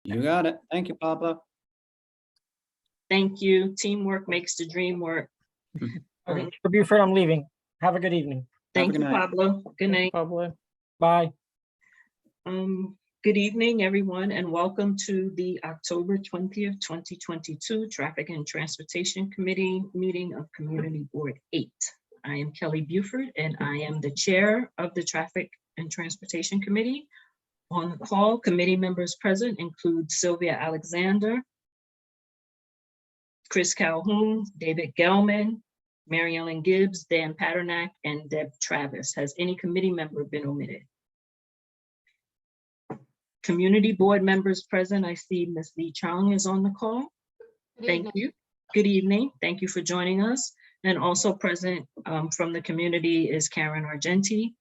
You got it. Thank you, Pablo. Thank you. Teamwork makes the dream work. Okay, Mr. Buford, I'm leaving. Have a good evening. Thank good you, night. Pablo. Good night. Pablo. Bye. Good evening, everyone, and welcome to the October 20th, 2022 Traffic and Transportation Committee meeting of Community Board 8. I am Kelly Buford, and I am the chair of the Traffic and Transportation Committee. On the call, committee members present include Sylvia Alexander, Chris Calhoun, David Gelman, Mary Ellen Gibbs, Dan Paternak, and Deb Travis. Has any committee member been omitted? Community board members present. I see Ms. Lee Chong is on the call. Thank you. Good evening. Thank you for joining us. And also present from the community is Karen Argenti,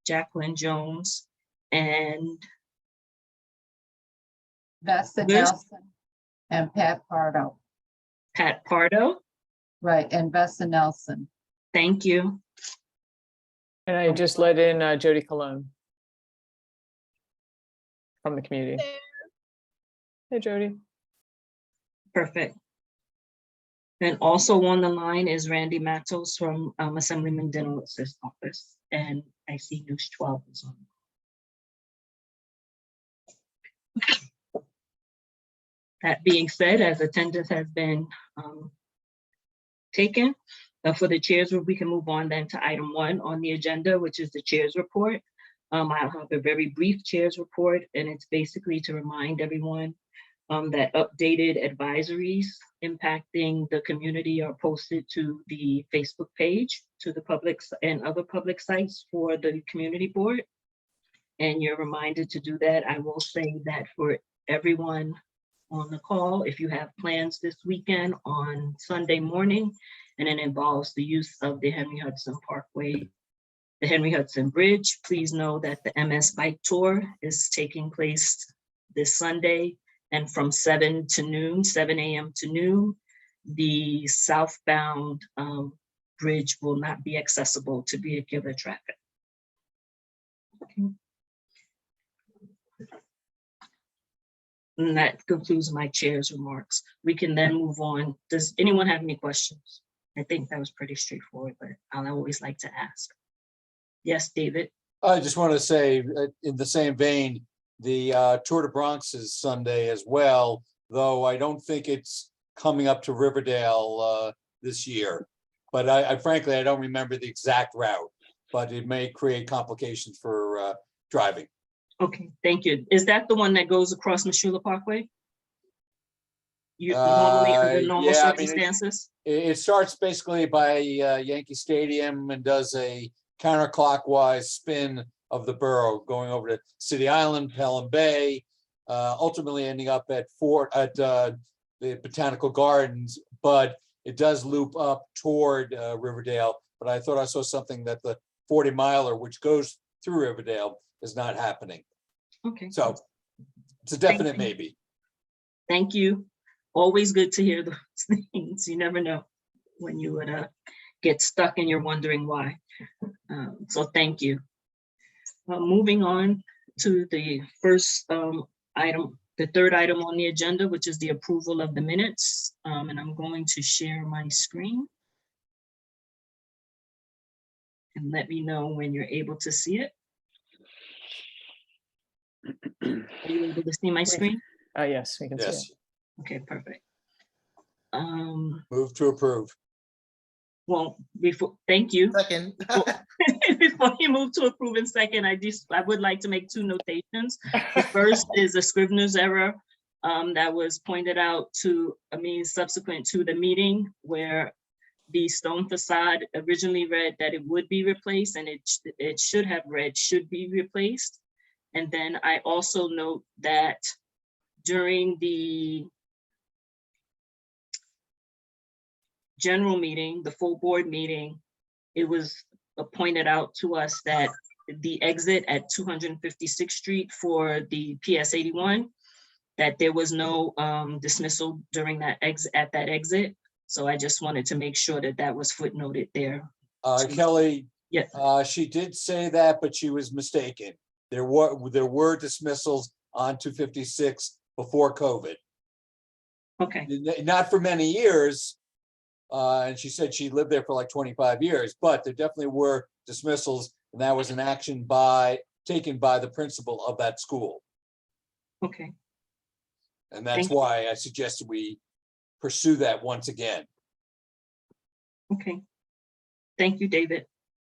Jacqueline Jones, and Vesta Liz? Nelson and Pat Pardo. Pat Pardo. Right, and Vesta Nelson. Thank you. And I just let in Jody Cologne from the community. Hey, Jody. Perfect. And also on the line is Randy Matos from Assemblyman Dinowitz's office. And I see News 12 is on. That being said, as attendance has been taken for the chairs, we can move on then to item 1 on the agenda, which is the chair's report. I'll have a very brief chair's report, and it's basically to remind everyone that updated advisories impacting the community are posted to the Facebook page, to the public and other public sites for the community board. And you're reminded to do that. I will say that for everyone on the call, if you have plans this weekend on Sunday morning, and it involves the use of the Henry Hudson Parkway, the Henry Hudson Bridge, please know that the MS Bike Tour is taking place this Sunday, and from 7 a.m. to noon, the southbound bridge will not be accessible to vehicular traffic. Okay. And that concludes my chair's remarks. We can then move on. Does anyone have any questions? I think that was pretty straightforward, but I always like to ask. Yes, David. I just want to say, in the same vein, the Tour de Bronx is Sunday as well, though I don't think it's coming up to Riverdale this year. But I frankly, I don't remember the exact route, but it may create complications for driving. Okay, thank you. Is that the one that goes across Mashula Parkway? You normally under normal yeah, I mean, circumstances? It starts basically by Yankee Stadium and does a counterclockwise spin of the borough, going over to City Island, Pelham Bay, ultimately ending up at the Botanical Gardens, but it does loop up toward Riverdale. But I thought I saw something that the 40-miler, which goes through Riverdale, is not happening. Okay. So it's a definite you. maybe. Thank you. Always good to hear those things. You never know when you would get stuck and you're wondering why. So thank you. Moving on to the first item, the third item on the agenda, which is the approval of the minutes. And I'm going to share my screen. And let me know when you're able to see it. Are you able to see my screen? Yes, we can see it. Yes, Okay, perfect. move to approve. Well, thank you. Second. Before you move to approve in second, I would like to make 2 notations. The first is a Scrivener's error that was pointed out subsequent to the meeting, where the stone facade originally read that it would be replaced, and it should have read should be replaced. And then I also note that during the general meeting, the full board meeting, it was pointed out to us that the exit at 256th Street for the PS 81, that there was no dismissal during that exit. So I just wanted to make sure that that was footnoted there. Kelly, Yeah. she did say that, but she was mistaken. There were dismissals on 256 before COVID. Okay, Not for many years. And she said she lived there for like 25 years, but there definitely were dismissals, and that was an action taken by the principal of that school. okay, And that's Thank you. why I suggested we pursue that once again. okay. Thank you, David.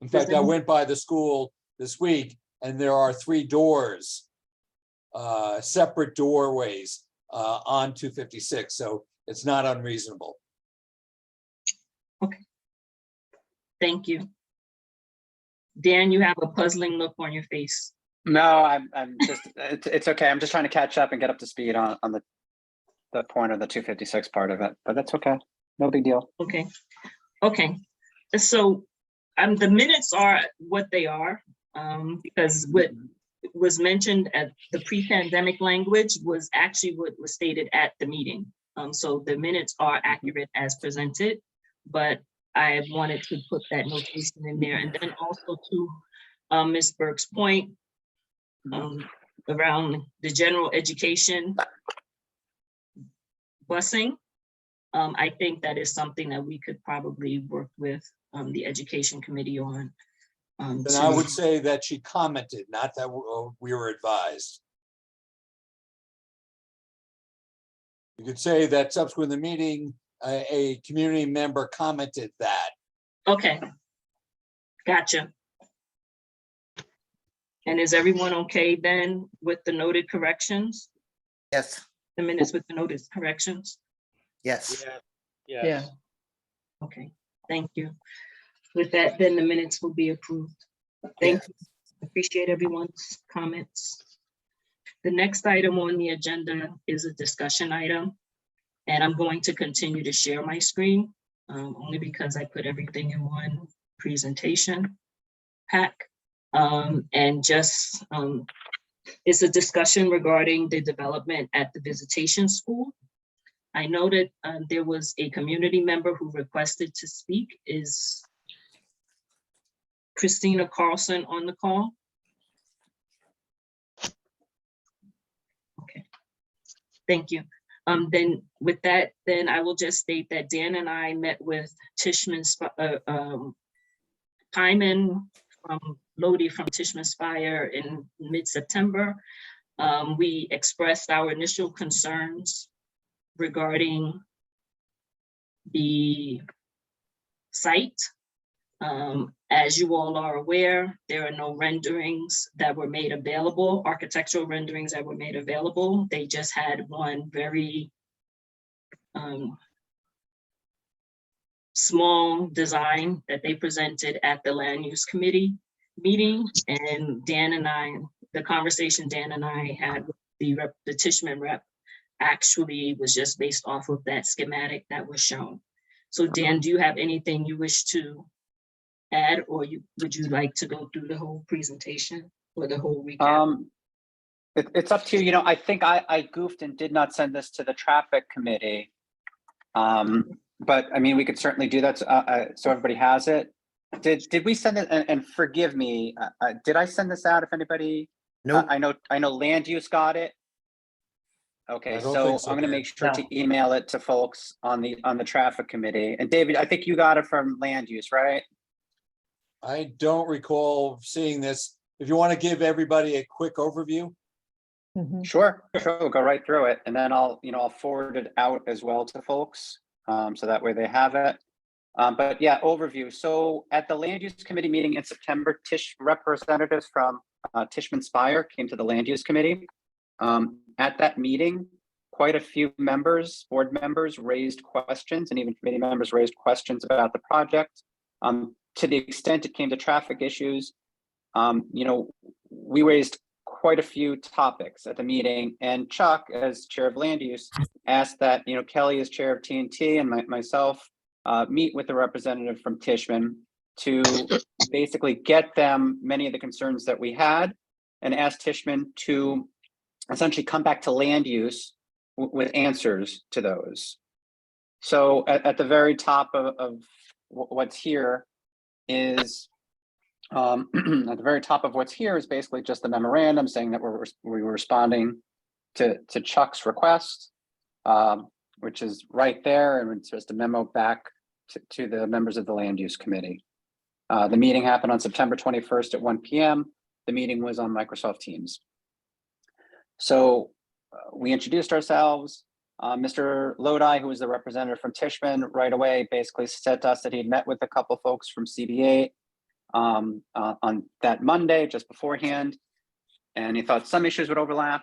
In Does fact, I any- went by the school this week and there are 3 doors, separate doorways on 256, so it's not unreasonable. Thank you. Dan, you have a puzzling look on your face. No, I'm just, it's okay. I'm just trying to catch up and get up to speed on the point of the 256 part of it, but that's okay. No big deal. Okay, okay. So the minutes are what they are, because what was mentioned at the pre-pandemic language was actually what was stated at the meeting. So the minutes are accurate as presented, but I wanted to put that notation in there. And then also to Ms. Burke's point around the general education busing. I think that is something that we could probably work with the education committee on. And I would say that she commented, not that we were advised. You could say that subsequent to the meeting, a community member commented that. Okay. Gotcha. And is everyone okay then with the noted corrections? Yes, The minutes with the noted corrections? yes. Yeah, Okay, thank you. With that, then the minutes will be approved. Thank you. Appreciate everyone's comments. The next item on the agenda is a discussion item. And I'm going to continue to share my screen, only because I put everything in one presentation pack. And just, it's a discussion regarding the development at the visitation school. I noted there was a community member who requested to speak. Is Christina Carlson on the call? Okay, thank you. Then with that, then I will just state that Dan and I met with Tishman Hyman from Lodi from Tishman Spire in mid-September. We expressed our initial concerns regarding the site. As you all are aware, there are no renderings that were made available, architectural renderings that were made available. They just had one very small design that they presented at the land use committee meeting. And Dan and I, the conversation Dan and I had with the Tishman rep actually was just based off of that schematic that was shown. So Dan, do you have anything you wish to add, or would you like to go through the whole presentation or the whole recap? It's up to you. You know, I think I goofed and did not send this to the traffic committee. But I mean, we could certainly do that so everybody has it. Did we send it? And forgive me, did I send this out? If anybody, Nope. I know land use got it. Okay, I don't so think so, I'm going to Dan. make sure No. to email it to folks on the traffic committee. And David, I think you got it from land use, right? I don't recall seeing this. If you want to give everybody a quick overview. mhm. Sure, we'll go right through it, and then I'll forward it out as well to folks, so that way they have it. But yeah, overview. So at the land use committee meeting in September, representatives from Tishman Spire came to the land use committee. At that meeting, quite a few board members raised questions, and even committee members raised questions about the project. To the extent it came to traffic issues, we raised quite a few topics at the meeting, and Chuck, as chair of land use, asked that Kelly, as chair of TNT, and myself meet with a representative from Tishman to basically get them many of the concerns that we had, and ask Tishman to essentially come back to land use with answers to those. So at the very top of what's here is at the very top of what's here is basically just the memorandum saying that we were responding to Chuck's request, which is right there, and it's just a memo back to the members of the Land Use Committee. The meeting happened on September 21st at 1 p.m. The meeting was on Microsoft Teams. So we introduced ourselves. Mr. Lodi, who was the representative from Tishman, right away basically said to us that he had met with a couple folks from CB8 on that Monday just beforehand, and he thought some issues would overlap.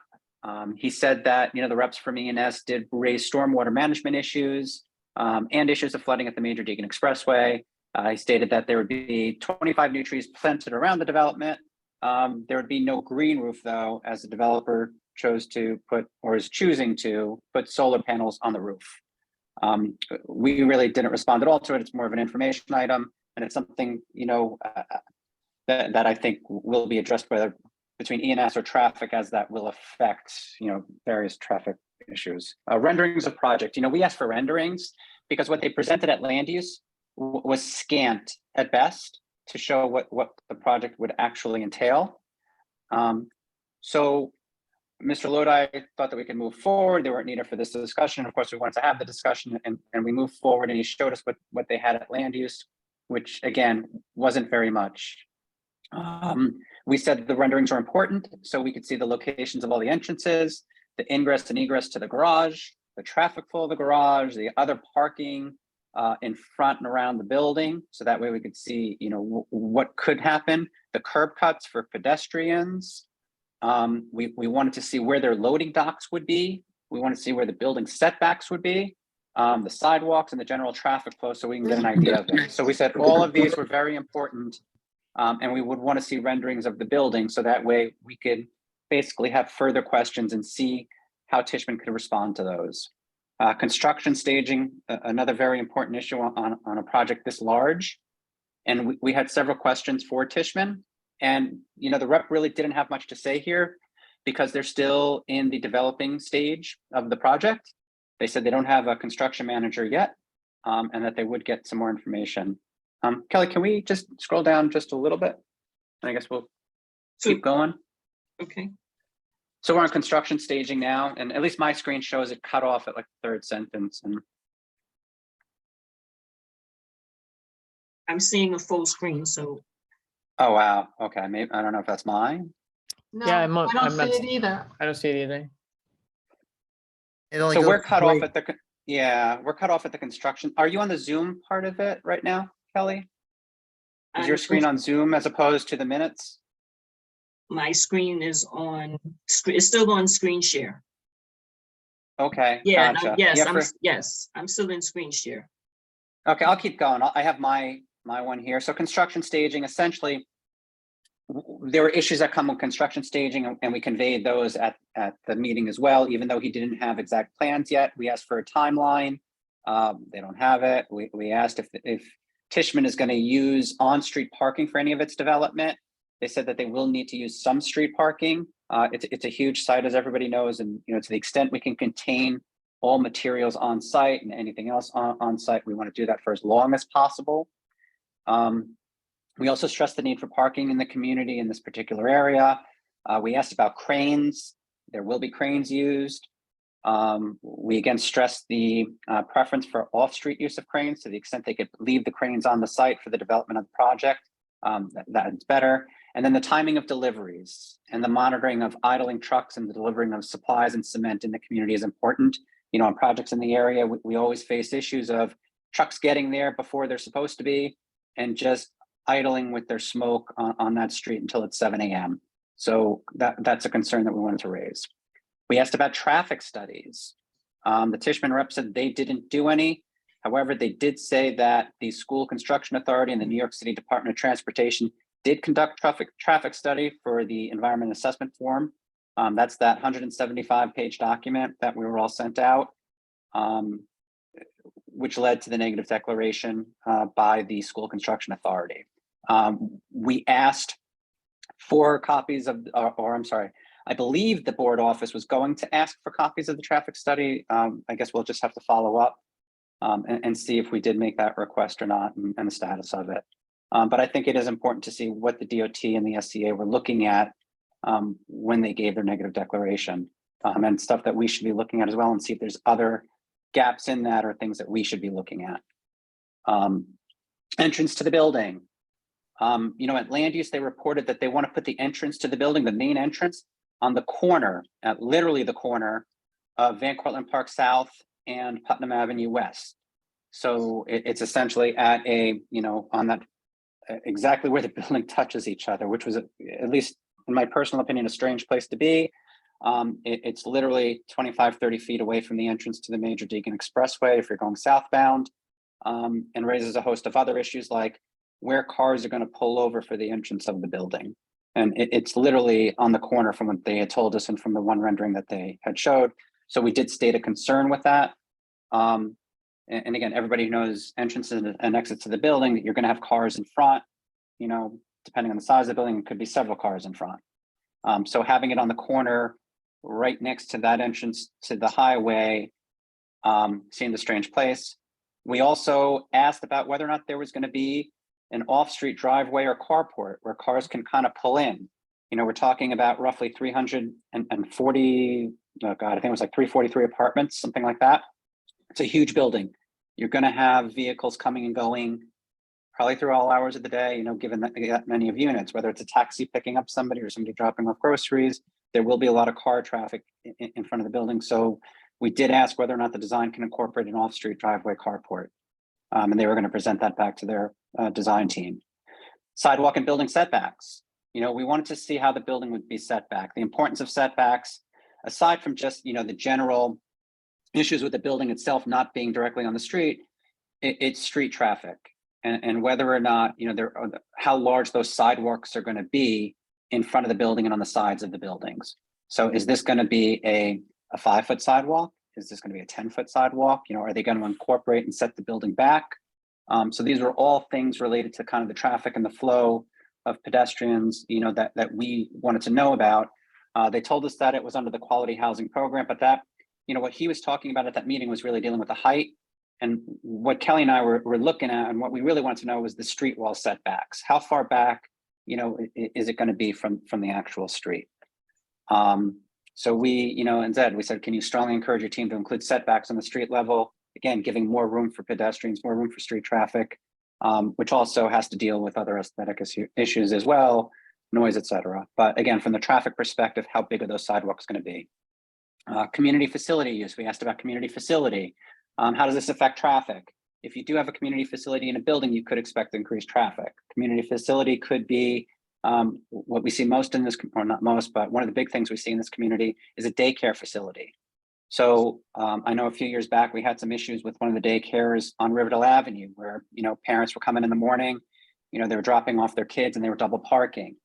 He said that, you know, the reps from ENS did raise stormwater management issues and issues of flooding at the Major Deegan Expressway. He stated that there would be 25 new trees planted around the development. There would be no green roof, though, as the developer chose to put, or is choosing to put, solar panels on the roof. We really didn't respond at all to it. It's more of an information item, and it's something, you know, that I think will be addressed between ENS or traffic, as that will affect, you know, various traffic issues. Renderings of project. You know, we asked for renderings because what they presented at land use was scant at best to show what the project would actually entail. So Mr. Lodi thought that we could move forward. They weren't needed for this discussion. Of course, we wanted to have the discussion, and we moved forward, and he showed us what they had at land use, which again, wasn't very much. We said the renderings are important so we could see the locations of all the entrances, the ingress and egress to the garage, the traffic flow of the garage, the other parking in front and around the building. So that way we could see, you know, what could happen, the curb cuts for pedestrians. We wanted to see where their loading docks would be. We want to see where the building setbacks would be, the sidewalks and the general traffic flow, so we can get an idea of it. So we said all of these were very important, and we would want to see renderings of the building, so that way we could basically have further questions and see how Tishman could respond to those. Construction staging, another very important issue on a project this large. And we had several questions for Tishman. And, you know, the rep really didn't have much to say here because they're still in the developing stage of the project. They said they don't have a construction manager yet, and that they would get some more information. Kelly, can we just scroll down just a little bit? I guess we'll keep going. Okay. So we're on construction staging now, and at least my screen shows it cut off at like the third sentence. And I'm seeing a full screen, so oh wow, okay, maybe I don't know if that's mine. No, Yeah, I I'm on- don't I'm see not- it either. I don't see it either. It only So goes we're cut off three. at the we're cut off at the construction. Are you on the Zoom part of it right now, Kelly? Is your I'm- screen on Zoom as opposed to the minutes? my screen is on, it's still on screen share. Okay, Yeah, gotcha. yes, I'm still in screen share. Okay, I'll keep going. I have my one here. So construction staging, essentially, there were issues that come with construction staging, and we conveyed those at the meeting as well, even though he didn't have exact plans yet. We asked for a timeline. They don't have it. We asked if Tishman is going to use on-street parking for any of its development. They said that they will need to use some street parking. It's a huge site, as everybody knows, and you know, to the extent we can contain all materials on site and anything else on site, we want to do that for as long as possible. We also stressed the need for parking in the community in this particular area. We asked about cranes. There will be cranes used. We again stressed the preference for off-street use of cranes to the extent they could leave the cranes on the site for the development of the project. That's better. And then the timing of deliveries and the monitoring of idling trucks and the delivering of supplies and cement in the community is important. You know, on projects in the area, we always face issues of trucks getting there before they're supposed to be and just idling with their smoke on that street until it's 7 a.m. So that's a concern that we wanted to raise. We asked about traffic studies. The Tishman rep said they didn't do any. However, they did say that the School Construction Authority and the New York City Department of Transportation did conduct traffic study for the Environment Assessment Form. That's that 175-page document that we were all sent out, which led to the negative declaration by the School Construction Authority. We asked for copies of, or I'm sorry, I believe the board office was going to ask for copies of the traffic study. I guess we'll just have to follow up and see if we did make that request or not and the status of it. But I think it is important to see what the DOT and the SCA were looking at when they gave their negative declaration. and stuff that we should be looking at as well, and see if there's other gaps in that or things that we should be looking at. Entrance to the building. At land use, they reported that they want to put the entrance to the building, the main entrance, on the corner, at literally the corner of Van Cortlandt Park South and Putnam Avenue West. So it's essentially at on that exactly where the building touches each other, which was, at least in my personal opinion, a strange place to be. It's literally 25, 30 feet away from the entrance to the Major Deegan Expressway if you're going southbound, and raises a host of other issues like where cars are going to pull over for the entrance of the building. And it's literally on the corner from what they had told us and from the one rendering that they had showed. So we did state a concern with that. And again, everybody who knows entrances and exits to the building, that you're going to have cars in front, depending on the size of the building, it could be several cars in front. So having it on the corner right next to that entrance to the highway seemed a strange place. We also asked about whether or not there was going to be an off-street driveway or carport where cars can kind of pull in. We're talking about roughly 340, oh God, I think it was like 343 apartments, something like that. It's a huge building. You're going to have vehicles coming and going probably through all hours of the day, given that many of units, whether it's a taxi picking up somebody or somebody dropping off groceries, there will be a lot of car traffic in front of the building. So we did ask whether or not the design can incorporate an off-street driveway carport. And they were going to present that back to their design team. Sidewalk and building setbacks. We wanted to see how the building would be set back. The importance of setbacks, aside from just, the general issues with the building itself not being directly on the street, it's street traffic. And whether or not, how large those sidewalks are going to be in front of the building and on the sides of the buildings. So is this going to be a 5-foot sidewalk? Is this going to be a 10-foot sidewalk? Are they going to incorporate and set the building back? So these were all things related to kind of the traffic and the flow of pedestrians, that we wanted to know about. They told us that it was under the quality housing program, but that, what he was talking about at that meeting was really dealing with the height. And what Kelly and I were looking at, and what we really wanted to know was the street wall setbacks. How far back, is it going to be from the actual street? So we, and Zed, we said, can you strongly encourage your team to include setbacks on the street level? Again, giving more room for pedestrians, more room for street traffic, which also has to deal with other aesthetic issues as well, noise, et cetera. But again, from the traffic perspective, how big are those sidewalks going to be? Community facility use. We asked about community facility. How does this affect traffic? If you do have a community facility in a building, you could expect increased traffic. Community facility could be what we see most in this, or not most, but one of the big things we see in this community is a daycare facility. So I know a few years back, we had some issues with one of the daycares on Riverdale Avenue where, parents were coming in the morning, they were dropping off their kids and they were double parking.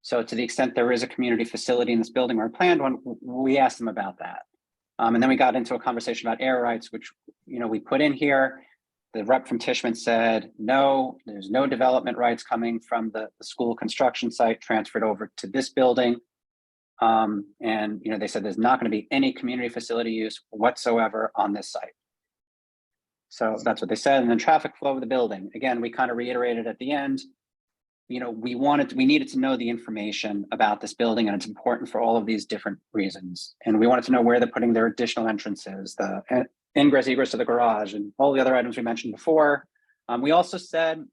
So to the extent there is a community facility in this building or a planned one, we asked them about that. And then we got into a conversation about air rights, which, we put in here. The rep from Tishman said, no, there's no development rights coming from the school construction site transferred over to this building. And, they said there's not going to be any community facility use whatsoever on this site. So that's what they said. And then traffic flow of the building. Again, we kind of reiterated at the end, we needed to know the information about this building, and it's important for all of these different reasons. And we wanted to know where they're putting their additional entrances, the ingress, egress to the garage, and all the other items we mentioned before. We also said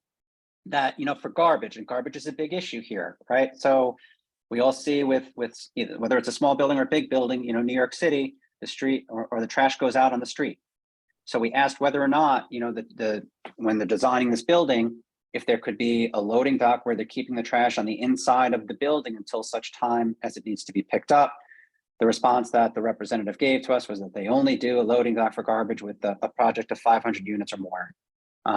that, for garbage, and garbage is a big issue here, right? So we all see with either, whether it's a small building or a big building, New York City, the street or the trash goes out on the street. So we asked whether or not, when they're designing this building, if there could be a loading dock where they're keeping the trash on the inside of the building until such time as it needs to be picked up. The response that the representative gave to us was that they only do a loading dock for garbage with a project of 500 units or more.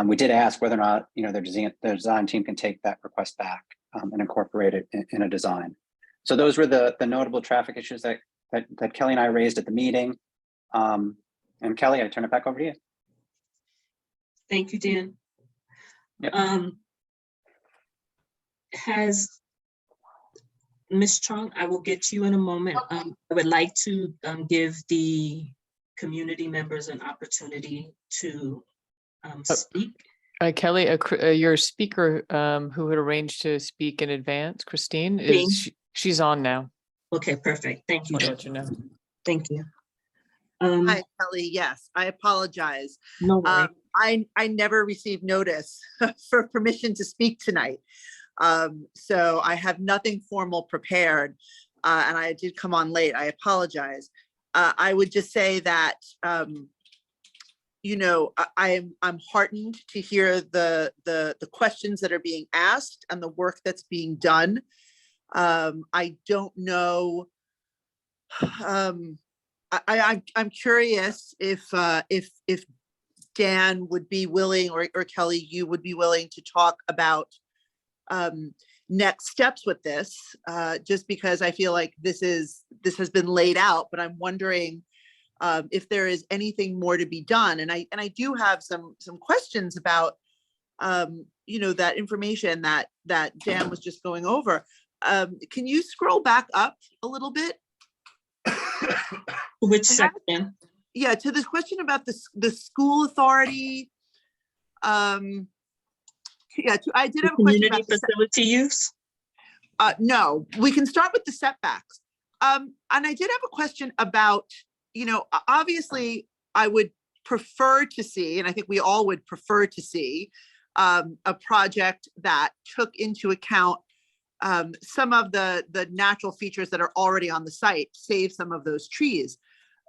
We did ask whether or not, their design team can take that request back and incorporate it in a design. So those were the notable traffic issues that Kelly and I raised at the meeting. And Kelly, I turn it back over to you. Thank you, Dan. Yep. Has Ms. Chung, I will get to you in a moment. I would like to give the community members an opportunity to speak. Kelly, your speaker who had arranged to speak in advance, Christine, Christine. she's on now. Okay, perfect. Thank you. I'll Jen. let you know. Thank you. Hi, Kelly. Yes, I apologize. No worries. I never received notice for permission to speak tonight. So I have nothing formal prepared, and I did come on late. I apologize. I would just say that, you know, I'm heartened to hear the questions that are being asked and the work that's being done. I don't know. I'm curious if Dan would be willing, or Kelly, you would be willing to talk about next steps with this, just because I feel like this has been laid out, but I'm wondering if there is anything more to be done. And I do have some questions about you know, that information that Dan was just going over. Can you scroll back up a little bit? Which I have- section? Yeah, to this question about the school authority. Yeah, I did have a question Community about the facility use? no, we can start with the setbacks. And I did have a question about, you know, obviously I would prefer to see, and I think we all would prefer to see, a project that took into account some of the natural features that are already on the site, save some of those trees.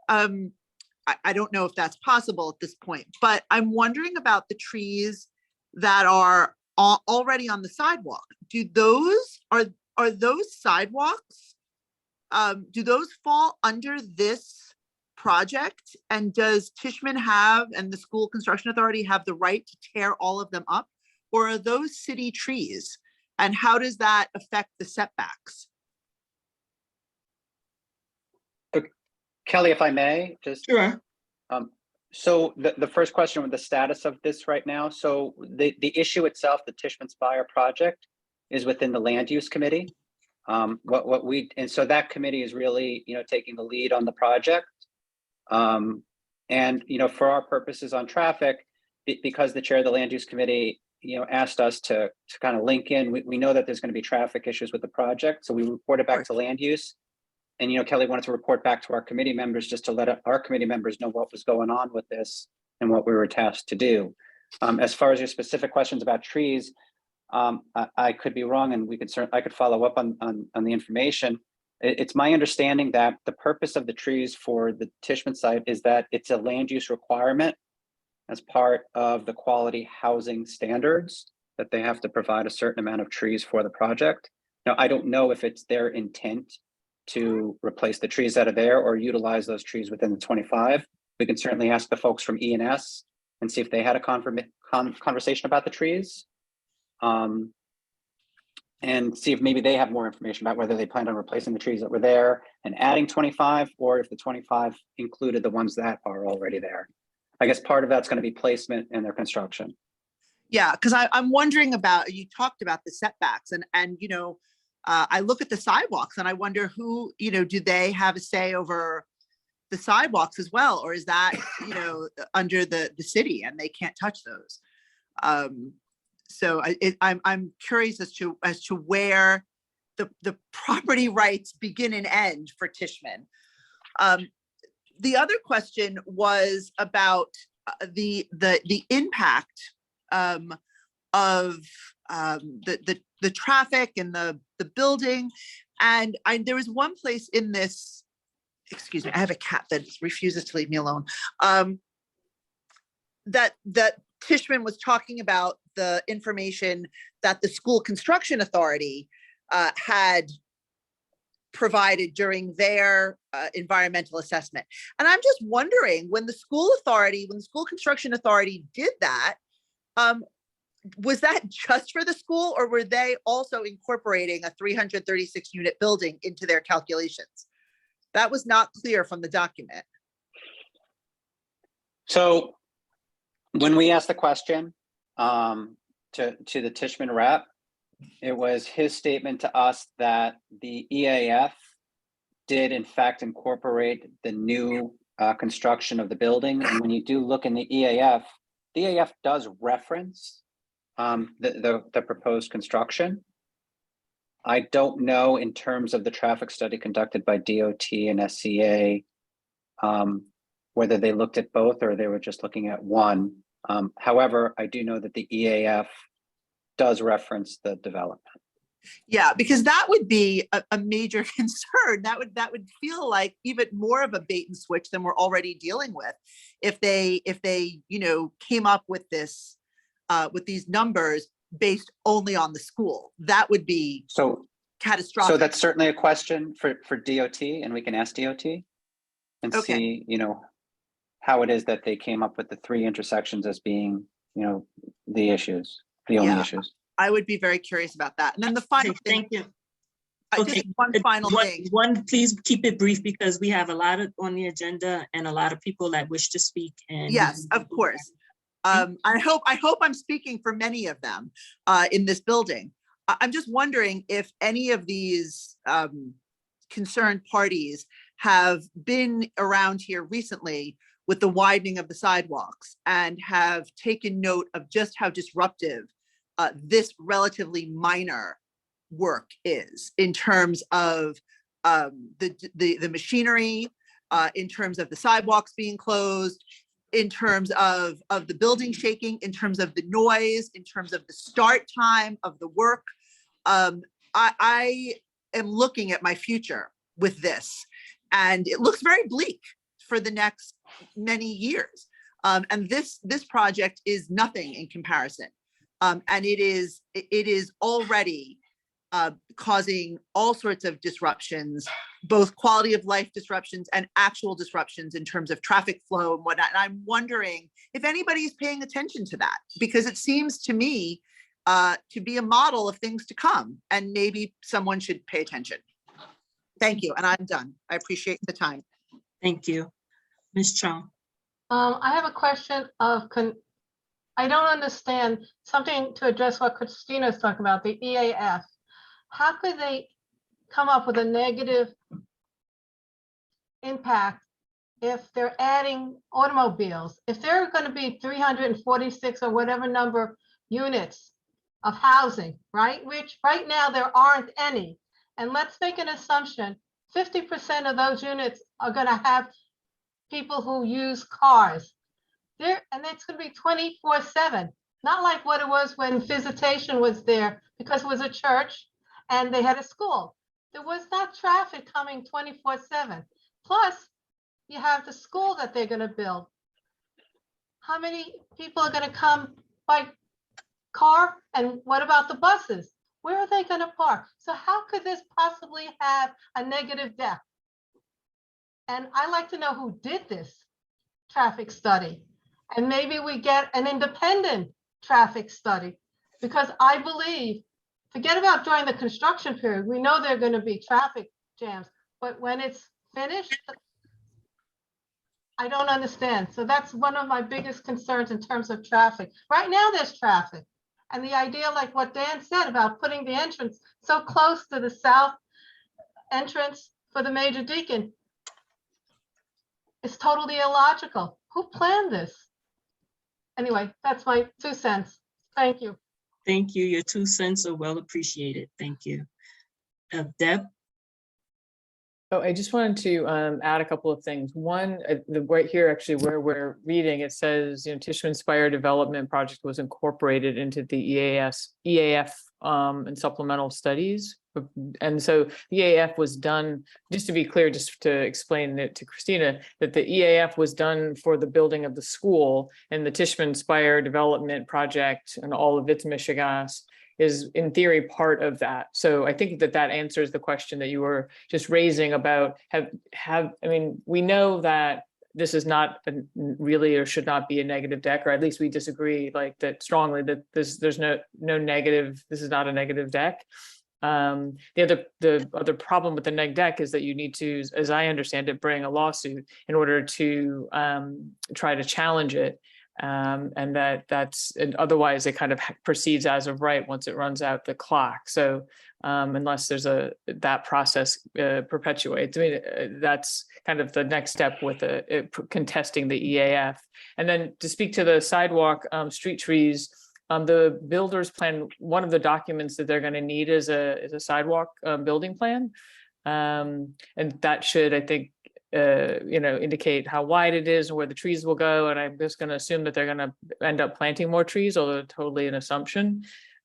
I don't know if that's possible at this point, but I'm wondering about the trees that are already on the sidewalk. Do those, are those sidewalks, do those fall under this project? And does Tishman have, and the school construction authority have the right to tear all of them up? Or are those city trees? And how does that affect the setbacks? Kelly, if I may, just, Sure. so the first question with the status of this right now. So the issue itself, the Tishman Spire project, is within the land use committee. And so that committee is really, you know, taking the lead on the project. And, you know, for our purposes on traffic, because the chair of the land use committee, you know, asked us to kind of link in, we know that there's going to be traffic issues with the project. So we reported back to land use. And, you know, Kelly wanted to report back to our committee members just to let our committee members know what was going on with this and what we were tasked to do. As far as your specific questions about trees, I could be wrong, and I could follow up on the information. It's my understanding that the purpose of the trees for the Tishman site is that it's a land use requirement as part of the quality housing standards, that they have to provide a certain amount of trees for the project. Now, I don't know if it's their intent to replace the trees that are there or utilize those trees within the 25. We can certainly ask the folks from E&S and see if they had a conversation about the trees. And see if maybe they have more information about whether they planned on replacing the trees that were there and adding 25, or if the 25 included the ones that are already there. I guess part of that's going to be placement in their construction. Yeah, because I'm wondering about, you talked about the setbacks, and you know, I look at the sidewalks and I wonder who, you know, do they have a say over the sidewalks as well? Or is that, you know, under the city and they can't touch those? So I'm curious as to where the property rights begin and end for Tishman. The other question was about the impact of the traffic and the building. And there was one place in this, excuse me, I have a cat that refuses to leave me alone. That Tishman was talking about the information that the school construction authority had provided during their environmental assessment. And I'm just wondering, when the school construction authority did that, was that just for the school, or were they also incorporating a 336 unit building into their calculations? That was not clear from the document. So when we asked the question to the Tishman rep, it was his statement to us that the EAF did in fact incorporate the new construction of the building. And when you do look in the EAF does reference the proposed construction. I don't know in terms of the traffic study conducted by DOT and SCA whether they looked at both or they were just looking at one. However, I do know that the EAF does reference the development. Yeah, because that would be a major concern. That would feel like even more of a bait and switch than we're already dealing with. If they, came up with this, with these numbers based only on the school, that would be So catastrophic. that's certainly a question for DOT, and we can ask DOT and Okay. see, how it is that they came up with the 3 intersections as being, the issues, the only Yeah. issues. I would be very curious about that. And then the final Okay, thing, thank you. just Okay, one final thing. One, please keep it brief because we have a lot on the agenda and a lot of people that wish to speak and. Yes, of course. I hope I'm speaking for many of them in this building. I'm just wondering if any of these concerned parties have been around here recently with the widening of the sidewalks and have taken note of just how disruptive this relatively minor work is in terms of the machinery, in terms of the sidewalks being closed, in terms of the building shaking, in terms of the noise, in terms of the start time of the work. I am looking at my future with this, and it looks very bleak for the next many years. And this project is nothing in comparison. And it is already causing all sorts of disruptions, both quality of life disruptions and actual disruptions in terms of traffic flow and whatnot. And I'm wondering if anybody is paying attention to that, because it seems to me to be a model of things to come, and maybe someone should pay attention. Thank you, and I'm done. I appreciate the time. Thank you. Ms. Chong. I have a question of, I don't understand something to address what Christina's talking about, the EAF. How could they come up with a negative impact if they're adding automobiles? If there are going to be 346 or whatever number units of housing, right? Which right now there aren't any. And let's make an assumption, 50% of those units are going to have people who use cars. And it's going to be 24/7, not like what it was when Visitation was there, because it was a church and they had a school. There was not traffic coming 24/7. Plus, you have the school that they're going to build. How many people are going to come by car? And what about the buses? Where are they going to park? So how could this possibly have a negative depth? And I'd like to know who did this traffic study. And maybe we get an independent traffic study, because I believe, forget about during the construction period, we know there are going to be traffic jams, but when it's finished, I don't understand. So that's one of my biggest concerns in terms of traffic. Right now there's traffic. And the idea, like what Dan said about putting the entrance so close to the south entrance for the Major Deacon is totally illogical. Who planned this? Anyway, that's my 2 cents. Thank you. Thank you. Your 2 cents are well appreciated. Thank you. Deb? Oh, I just wanted to add a couple of things. One, right here, actually, where we're reading, it says, Tishman Spire Development Project was incorporated into the EAF and supplemental studies. And so the EAF was done, just to be clear, just to explain it to Christina, that the EAF was done for the building of the school, and the Tishman Spire Development Project and all of its Michigas is in theory part of that. So I think that answers the question that you were just raising about we know that this is not really or should not be a negative deck, or at least we disagree like that strongly that there's no negative, this is not a negative deck. The other problem with the neg deck is that you need to, as I understand it, bring a lawsuit in order to try to challenge it. And and otherwise it kind of proceeds as of right once it runs out the clock. So unless there's that process perpetuates, that's kind of the next step with contesting the EAF. And then to speak to the sidewalk, street trees, the builder's plan, one of the documents that they're going to need is a sidewalk building plan. And that should, I think, indicate how wide it is and where the trees will go. And I'm just gonna assume that they're gonna end up planting more trees, although totally an assumption.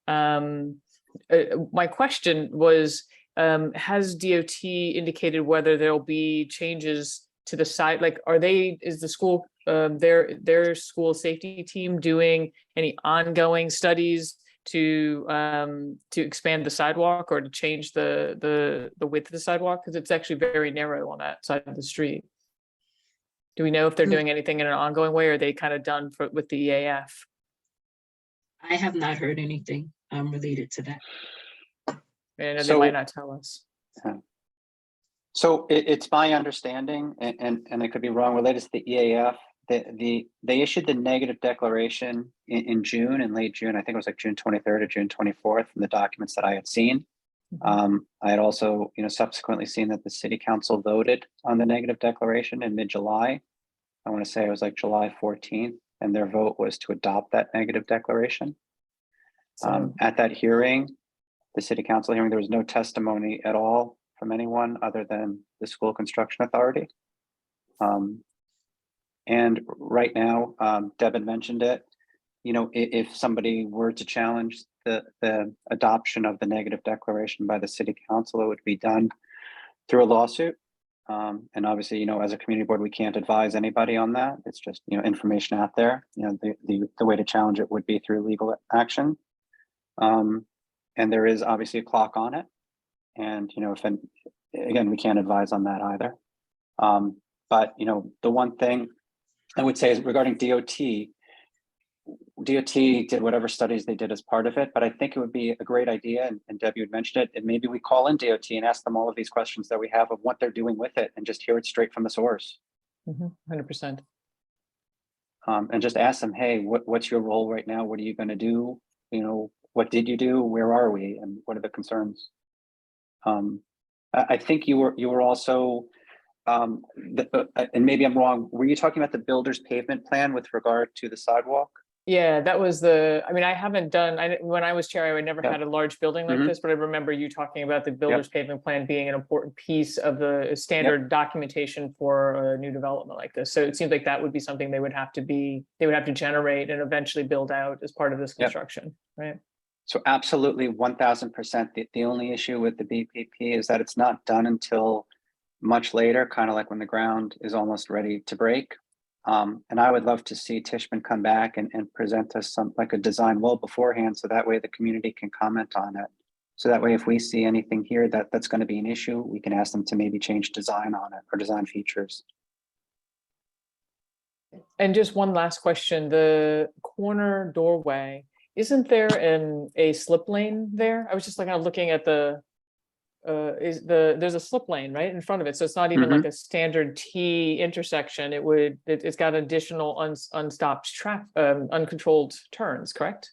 My question was, has DOT indicated whether there'll be changes to the site? Like, is the school, their school safety team doing any ongoing studies to expand the sidewalk or to change the width of the sidewalk? Because it's actually very narrow on that side of the street. Do we know if they're doing anything in an ongoing way, or are they kind of done with the EAF? I have not heard anything related to that. And they So- might not tell us. So it's my understanding, and I could be wrong, related to the EAF, they issued the negative declaration in June, in late June. I think it was like June 23rd or June 24th from the documents that I had seen. I had also, subsequently seen that the city council voted on the negative declaration in mid-July. I want to say it was like July 14th, and their vote was to adopt that negative declaration. At that hearing, the city council hearing, there was no testimony at all from anyone other than the school construction authority. And right now, Deb had mentioned it, if somebody were to challenge the adoption of the negative declaration by the city council, it would be done through a lawsuit. And obviously, as a community board, we can't advise anybody on that. It's just, information out there. The way to challenge it would be through legal action. And there is obviously a clock on it. And, again, we can't advise on that either. But, the one thing I would say is regarding DOT did whatever studies they did as part of it, but I think it would be a great idea, and Debbie had mentioned it, and maybe we call in DOT and ask them all of these questions that we have of what they're doing with it and just hear it straight from the source. 100%. And just ask them, hey, what's your role right now? What are you going to do? What did you do? Where are we? And what are the concerns? I think you were also, and maybe I'm wrong, were you talking about the builder's pavement plan with regard to the sidewalk? Yeah, that was I haven't done, when I was chair, I never had a large building like this, but I remember you talking about the builder's pavement plan being an important piece of the standard documentation for a new development like this. So it seems like that would be something they would have to generate and eventually build out as part of this construction, right? So absolutely 1000%. The only issue with the BPP is that it's not done until much later, kind of like when the ground is almost ready to break. And I would love to see Tishman come back and present us a design well beforehand, so that way the community can comment on it. So that way, if we see anything here that's going to be an issue, we can ask them to maybe change design on it or design features. And just one last question, the corner doorway, isn't there a slip lane there? I was just looking at there's a slip lane right in front of it. So it's not even like a standard T intersection. It's got additional unstopped uncontrolled turns, correct?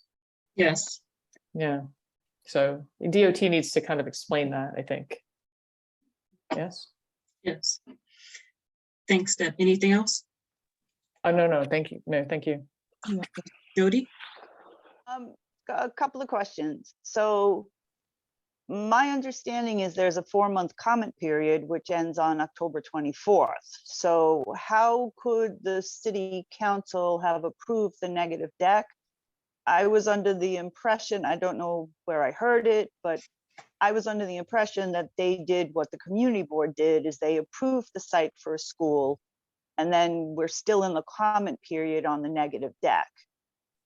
Yes. Yeah. So DOT needs to kind of explain that, I think. Yes. Yes. Thanks, Deb. Anything else? Oh, no, thank you. No, thank you. Jody? A couple of questions. So my understanding is there's a 4-month comment period, which ends on October 24th. So how could the city council have approved the negative deck? I was under the impression, I don't know where I heard it, but I was under the impression that they did what the community board did, is they approved the site for a school, and then we're still in the comment period on the negative deck.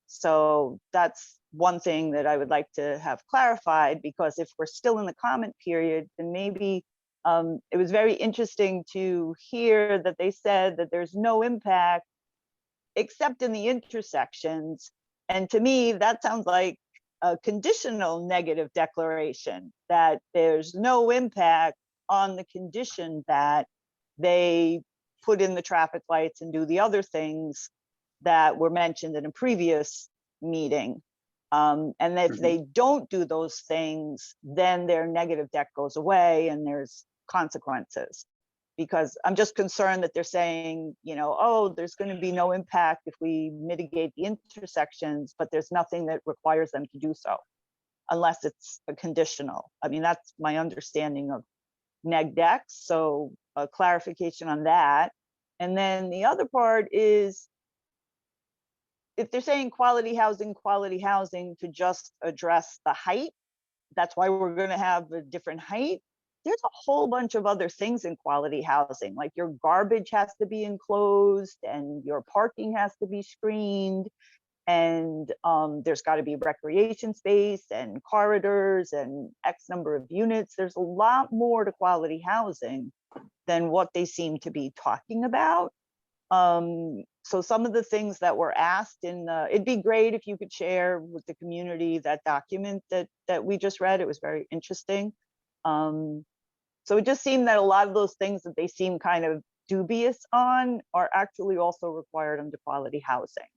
So that's one thing that I would like to have clarified, because if we're still in the comment period, then maybe it was very interesting to hear that they said that there's no impact except in the intersections. And to me, that sounds like a conditional negative declaration, that there's no impact on the condition that they put in the traffic lights and do the other things that were mentioned in a previous meeting. And if they don't do those things, then their negative deck goes away and there's consequences. Because I'm just concerned that they're saying, oh, there's going to be no impact if we mitigate the intersections, but there's nothing that requires them to do so, unless it's a conditional. I mean, that's my understanding of neg decks. So a clarification on that. And then the other part is, if they're saying quality housing to just address the height, that's why we're gonna have a different height. There's a whole bunch of other things in quality housing, like your garbage has to be enclosed and your parking has to be screened. And there's got to be recreation space and corridors and X number of units. There's a lot more to quality housing than what they seem to be talking about. So some of the things that were asked it'd be great if you could share with the community that document that we just read. It was very interesting. So it just seemed that a lot of those things that they seem kind of dubious on are actually also required under quality housing.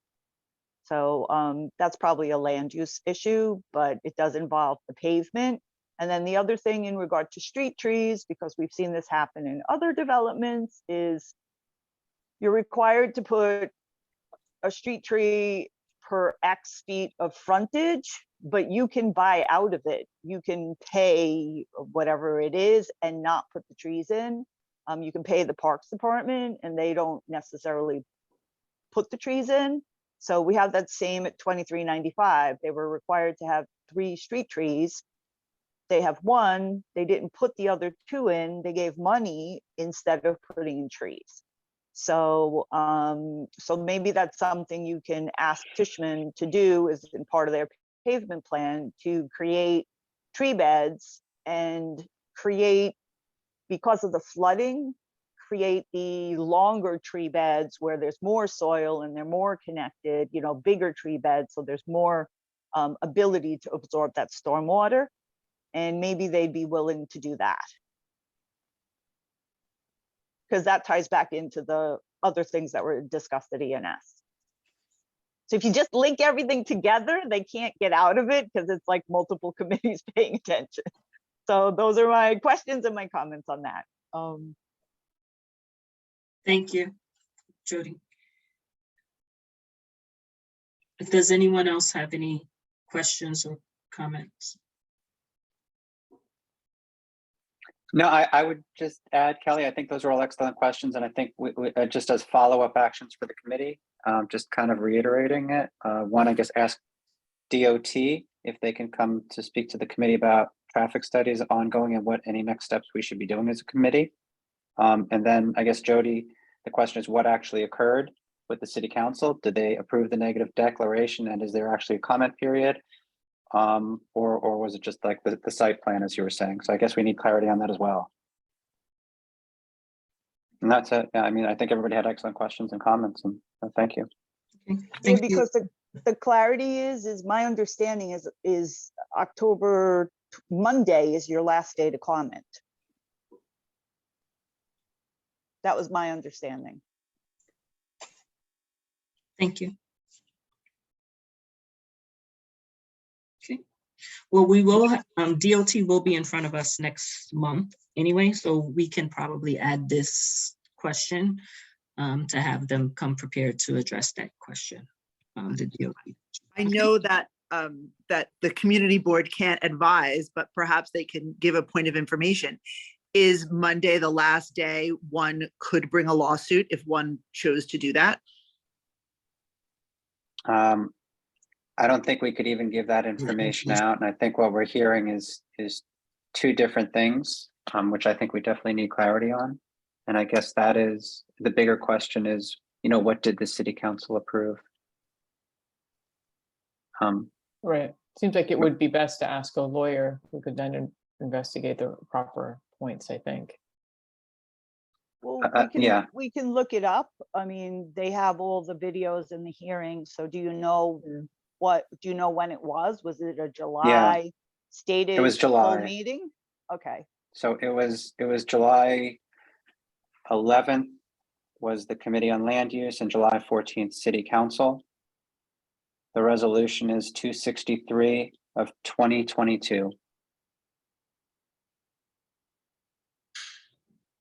So that's probably a land use issue, but it does involve the pavement. And then the other thing in regard to street trees, because we've seen this happen in other developments, is you're required to put a street tree per X feet of frontage, but you can buy out of it. You can pay whatever it is and not put the trees in. You can pay the Parks Department and they don't necessarily put the trees in. So we have that same at 2395. They were required to have 3 street trees. They have 1, they didn't put the other 2 in, they gave money instead of putting in trees. So, so maybe that's something you can ask Tishman to do as in part of their pavement plan, to create tree beds and create, because of the flooding, create the longer tree beds where there's more soil and they're more connected, you know, bigger tree beds. So there's more ability to absorb that stormwater. And maybe they'd be willing to do that. Because that ties back into the other things that were discussed at ENS. So if you just link everything together, they can't get out of it because it's like multiple committees paying attention. So those are my questions and my comments on that. Thank you, Jody. If does anyone else have any questions or comments? No, I would just add, Kelly, I think those are all excellent questions. And I think we just as follow-up actions for the committee, just kind of reiterating it. One, I guess, ask DOT if they can come to speak to the committee about traffic studies ongoing and what any next steps we should be doing as a committee. And then I guess, Jody, the question is what actually occurred with the city council? Did they approve the negative declaration and is there actually a comment period? Or was it just like the site plan, as you were saying? So I guess we need clarity on that as well. And that's it. Yeah, I mean, I think everybody had excellent questions and comments, and thank you. Okay, Yeah, thank you. because the clarity is my understanding is October Monday is your last day to comment. That was my understanding. Thank you. Okay. Well, we will, DOT will be in front of us next month anyway, so we can probably add this question to have them come prepared to address that question. The DOT. I know that that the community board can't advise, but perhaps they can give a point of information. Is Monday the last day one could bring a lawsuit if one chose to do that? I don't think we could even give that information out. And I think what we're hearing is 2 different things, which I think we definitely need clarity on. And I guess that is the bigger question is, you know, what did the city council approve? Right. Seems like it would be best to ask a lawyer who could then investigate the proper points, I think. Well, yeah. we can look it up. I mean, they have all the videos in the hearing. So do you know do you know when it was? Was it a July stated? It was full July. meeting? Okay. So it was July 11th was the Committee on Land Use and July 14th City Council. The resolution is 263 of 2022.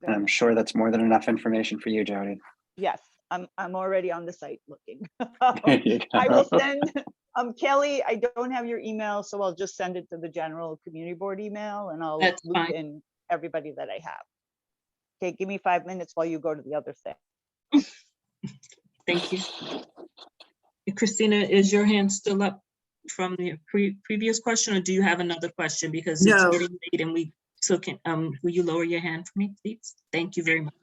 And I'm sure that's more than enough information for you, Jody. Yes, I'm already on the site looking. There you go. I will send, Kelly, I don't have your email, so I'll just send it to the general community board email and I'll That's loop fine. in everybody that I have. Okay, give me 5 minutes while you go to the other thing. Thank you. Christina, is your hand still up from the previous question, or do you have another question? Because it's No. getting late and we still can, will you lower your hand for me, please? Thank you very much.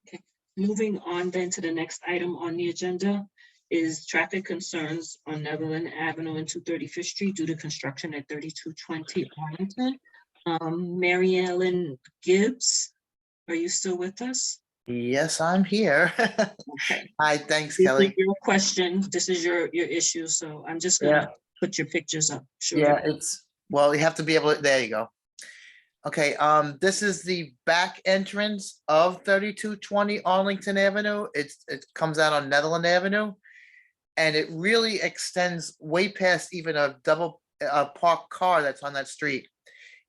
Okay, moving on then to the next item on the agenda is traffic concerns on Netherland Avenue and 235th Street due to construction at 3220 Arlington. Mary Ellen Gibbs, are you still with us? Yes, I'm here. Okay. Hi, thanks, This is Kelly. your question, this is your issue, so I'm just gonna put your pictures up. Sure. Yeah, well, you have to be able to, there you go. Okay, this is the back entrance of 3220 Arlington Avenue. It comes out on Netherland Avenue. And it really extends way past even a double parked car that's on that street.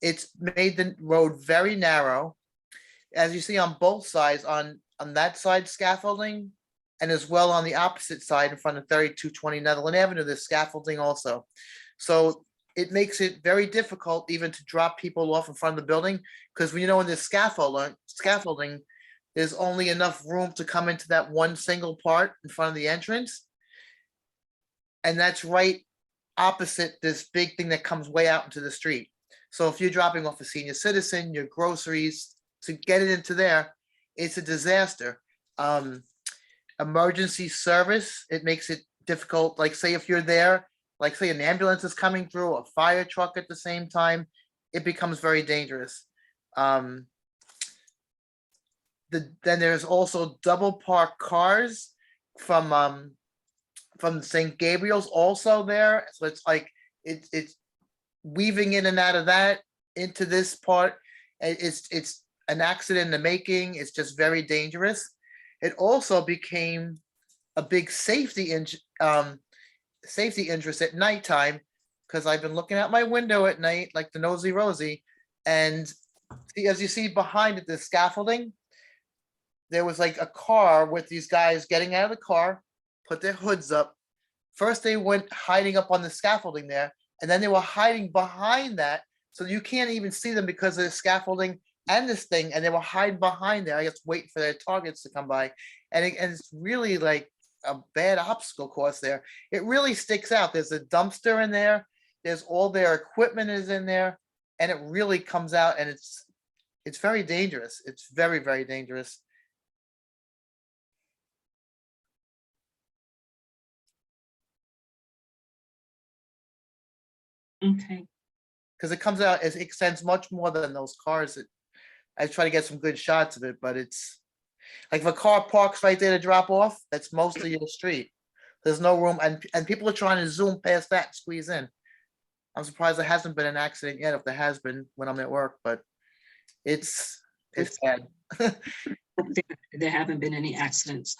It's made the road very narrow. As you see on both sides, on that side scaffolding, and as well on the opposite side in front of 3220 Netherland Avenue, there's scaffolding also. So it makes it very difficult even to drop people off in front of the building, because when you know in this scaffolding, there's only enough room to come into that one single part in front of the entrance. And that's right opposite this big thing that comes way out into the street. So if you're dropping off a senior citizen, your groceries, to get it into there, it's a disaster. Emergency service, it makes it difficult. Like say if you're there, like say an ambulance is coming through, a fire truck at the same time, it becomes very dangerous. Then there's also double parked cars from St. Gabriel's also there. So it's like it's weaving in and out of that into this part. It's an accident in the making. It's just very dangerous. It also became a big safety interest at nighttime, because I've been looking out my window at night like the nosy Rosie, and as you see behind it, the scaffolding, there was like a car with these guys getting out of the car, put their hoods up. First, they went hiding up on the scaffolding there, and then they were hiding behind that. So you can't even see them because of the scaffolding and this thing, and they were hiding behind there, I guess, waiting for their targets to come by. And it's really like a bad obstacle course there. It really sticks out. There's a dumpster in there. There's all their equipment is in there, and it really comes out, and it's very dangerous. It's very, very dangerous. Okay, Because it comes out, it extends much more than those cars. I try to get some good shots of it, but it's like if a car parks right there to drop off, that's most of your street. There's no room, and people are trying to zoom past that and squeeze in. I'm surprised there hasn't been an accident yet, if there has been when I'm at work, but it's bad. hope there haven't been any accidents.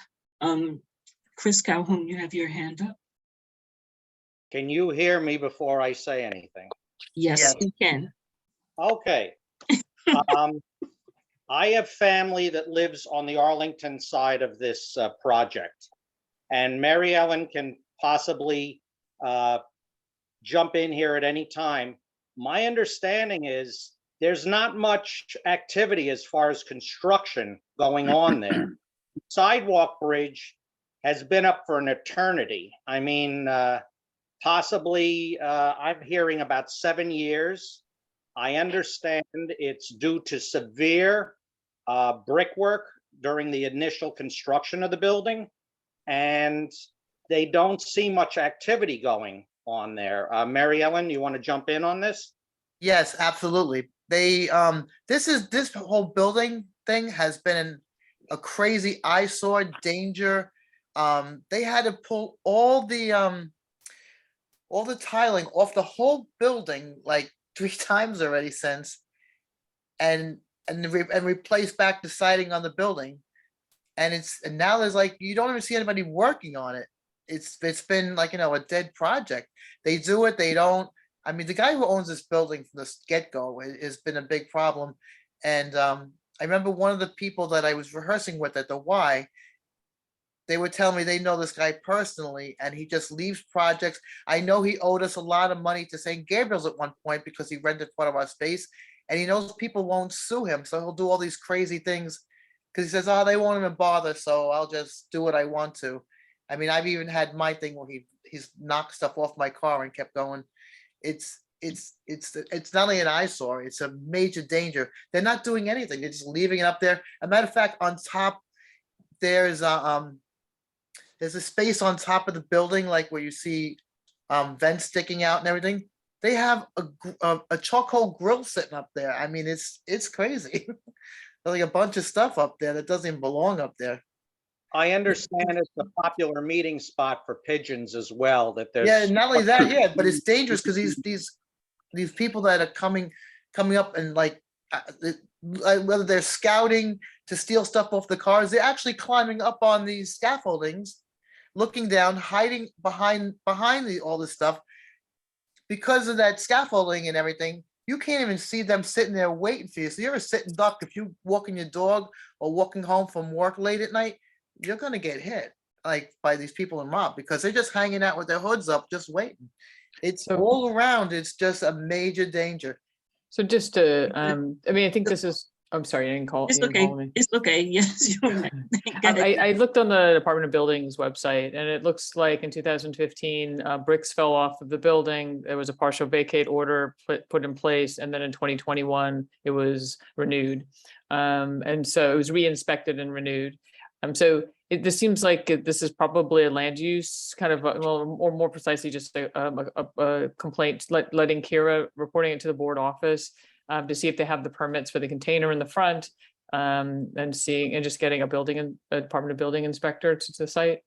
Chris Calhoun, you have your hand up? Can you hear me before I say anything? Yes, Yes. you can. Okay. I have family that lives on the Arlington side of this project. And Mary Ellen can possibly jump in here at any time. My understanding is there's not much activity as far as construction going on there. Sidewalk bridge has been up for an eternity. I mean, possibly, I'm hearing about 7 years. I understand it's due to severe brickwork during the initial construction of the building, and they don't see much activity going on there. Mary Ellen, you want to jump in on this? Yes, absolutely. They this whole building thing has been a crazy eyesore, danger. They had to pull all the tiling off the whole building like 3 times already since, and replace back the siding on the building. And now there's like, you don't even see anybody working on it. It's been like, a dead project. They do it, they don't. I mean, the guy who owns this building from the get-go has been a big problem. And I remember one of the people that I was rehearsing with at the Y, they would tell me they know this guy personally, and he just leaves projects. I know he owed us a lot of money to St. Gabriel's at one point because he rented part of our space, and he knows people won't sue him, so he'll do all these crazy things. Cause he says, oh, they won't even bother, so I'll just do what I want to. I mean, I've even had my thing where he's knocked stuff off my car and kept going. It's not only an eyesore, it's a major danger. They're not doing anything. They're just leaving it up there. A matter of fact, on top, there's a space on top of the building, like where you see vents sticking out and everything. They have a charcoal grill sitting up there. I mean, it's crazy. There's like a bunch of stuff up there that doesn't even belong up there. I understand it's a popular meeting spot for pigeons as well, that there's. Yeah, not only that, yeah, but it's dangerous because these people that are coming up and like whether they're scouting to steal stuff off the cars, they're actually climbing up on these scaffoldings, looking down, hiding behind all this stuff. Because of that scaffolding and everything, you can't even see them sitting there waiting for you. So you're a sitting duck. If you walking your dog or walking home from work late at night, you're gonna get hit like by these people in mob because they're just hanging out with their hoods up, just waiting. It's So- all around. It's just a major danger. So just to, I mean, I think this is, I'm sorry, I didn't call. It's you didn't okay. call me. It's okay. Yes. You're right. Go ahead. I looked on the Department of Buildings website and it looks like in 2015, bricks fell off of the building. There was a partial vacate order put in place. And then in 2021, it was renewed. And so it was re-inspected and renewed. So this seems like this is probably a land use kind of, or more precisely, just a complaint, letting Kira reporting it to the board office to see if they have the permits for the container in the front, and just getting a Department of Building inspector to the site.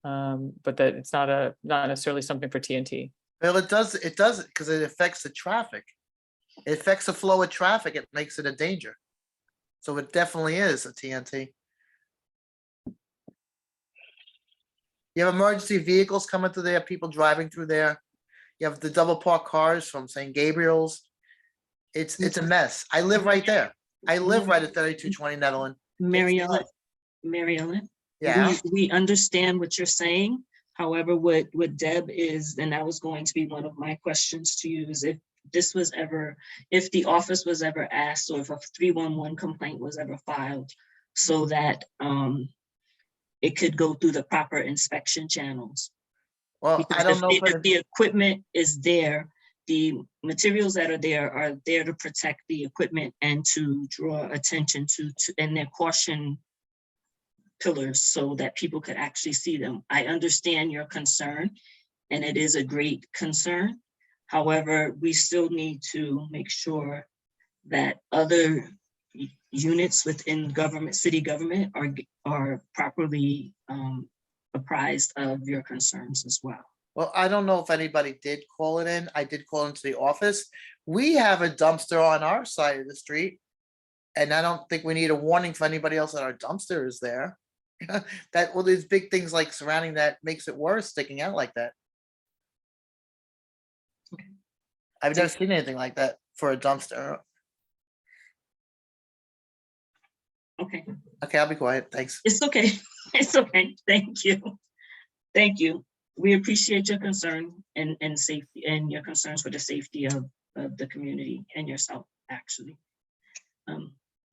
But that it's not necessarily something for TNT. Well, it does because it affects the traffic. It affects the flow of traffic. It makes it a danger. So it definitely is a TNT. You have emergency vehicles coming through there, people driving through there. You have the double parked cars from St. Gabriel's. It's a mess. I live right there. I live right at 3220 Netherland. Mary Ellen, Yeah, we understand what you're saying. However, what Deb is, and that was going to be one of my questions to you, is if the office was ever asked, or if a 311 complaint was ever filed, so that it could go through the proper inspection channels. well, Because I don't know. if the equipment is there, the materials that are there to protect the equipment and to draw attention to and their caution pillars so that people could actually see them. I understand your concern, and it is a great concern. However, we still need to make sure that other units within government, city government, are properly apprised of your concerns as well. Well, I don't know if anybody did call it in. I did call into the office. We have a dumpster on our side of the street. And I don't think we need a warning for anybody else that our dumpster is there. Well, there's big things like surrounding that makes it worse, sticking out like that. Okay. I've never seen anything like that for a dumpster. Okay, Okay, I'll be quiet. Thanks. it's okay. It's okay. Thank you. Thank you. We appreciate your concern and safety and your concerns for the safety of the community and yourself, actually.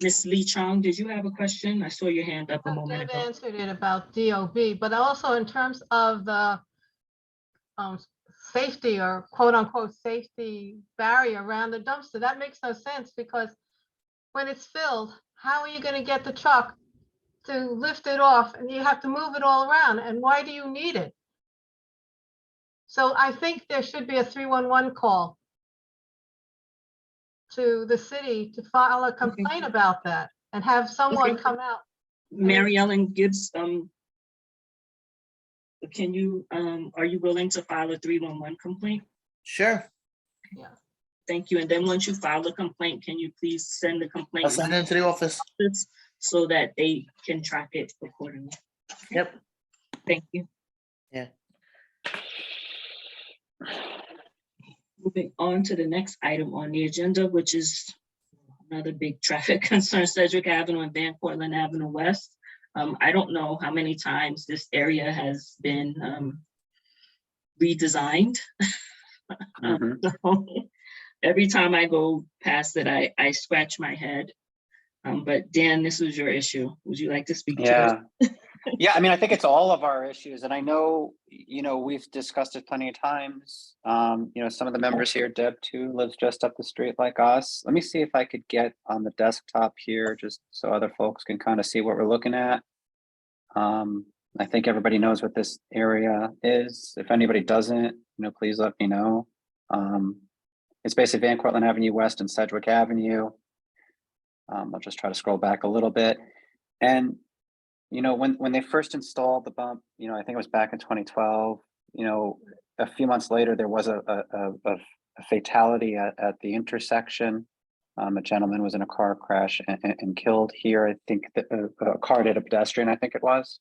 Ms. Lee Chong, did you have a question? I saw your hand up a moment Deb ago. answered it about DOB, but also in terms of the safety or quote unquote safety barrier around the dumpster, that makes no sense because when it's filled, how are you going to get the truck to lift it off and you have to move it all around? And why do you need it? So I think there should be a 311 call to the city to file a complaint about that and have someone Okay. come out. Mary Ellen Gibbs, can you, are you willing to file a 311 complaint? Sure. Thank you. And then once you file the complaint, can you please send the complaint I'll send it into the office. so that they can track it accordingly? Yep. Thank you. Yeah. Moving on to the next item on the agenda, which is another big traffic concern, Sedgwick Avenue and Van Cortlandt Avenue West. I don't know how many times this area has been redesigned. Mhm. So, every time I go past it, I scratch my head. But Dan, this was your issue. Would you like to speak to Yeah. Yeah, I mean, I think it's all of our issues, and I know, we've discussed it plenty of times. Some of the members here, Deb too, lives just up the street like us. Let me see if I could get on the desktop here, just so other folks can kind of see what we're looking at. I think everybody knows what this area is. If anybody doesn't, please let me know. It's basically Van Cortlandt Avenue West and Sedgwick Avenue. I'll just try to scroll back a little bit. And when they first installed the bump, I think it was back in 2012, a few months later, there was a fatality at the intersection. A gentleman was in a car crash and killed here. I think a car hit a pedestrian, I think it was.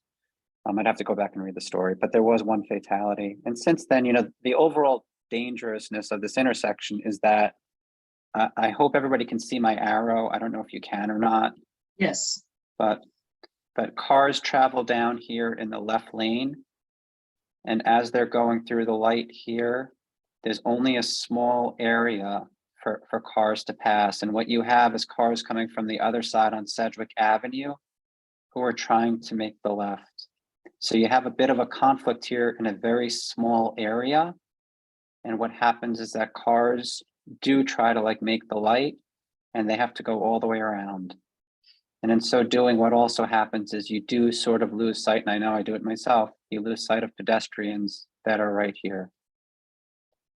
I'd have to go back and read the story, but there was one fatality. And since then, the overall dangerousness of this intersection is that I hope everybody can see my arrow. I don't know if you can or not. Yes. But cars travel down here in the left lane. And as they're going through the light here, there's only a small area for cars to pass. And what you have is cars coming from the other side on Sedgwick Avenue who are trying to make the left. So you have a bit of a conflict here in a very small area. And what happens is that cars do try to make the light, and they have to go all the way around. And in so doing, what also happens is you do sort of lose sight, and I know I do it myself, you lose sight of pedestrians that are right here.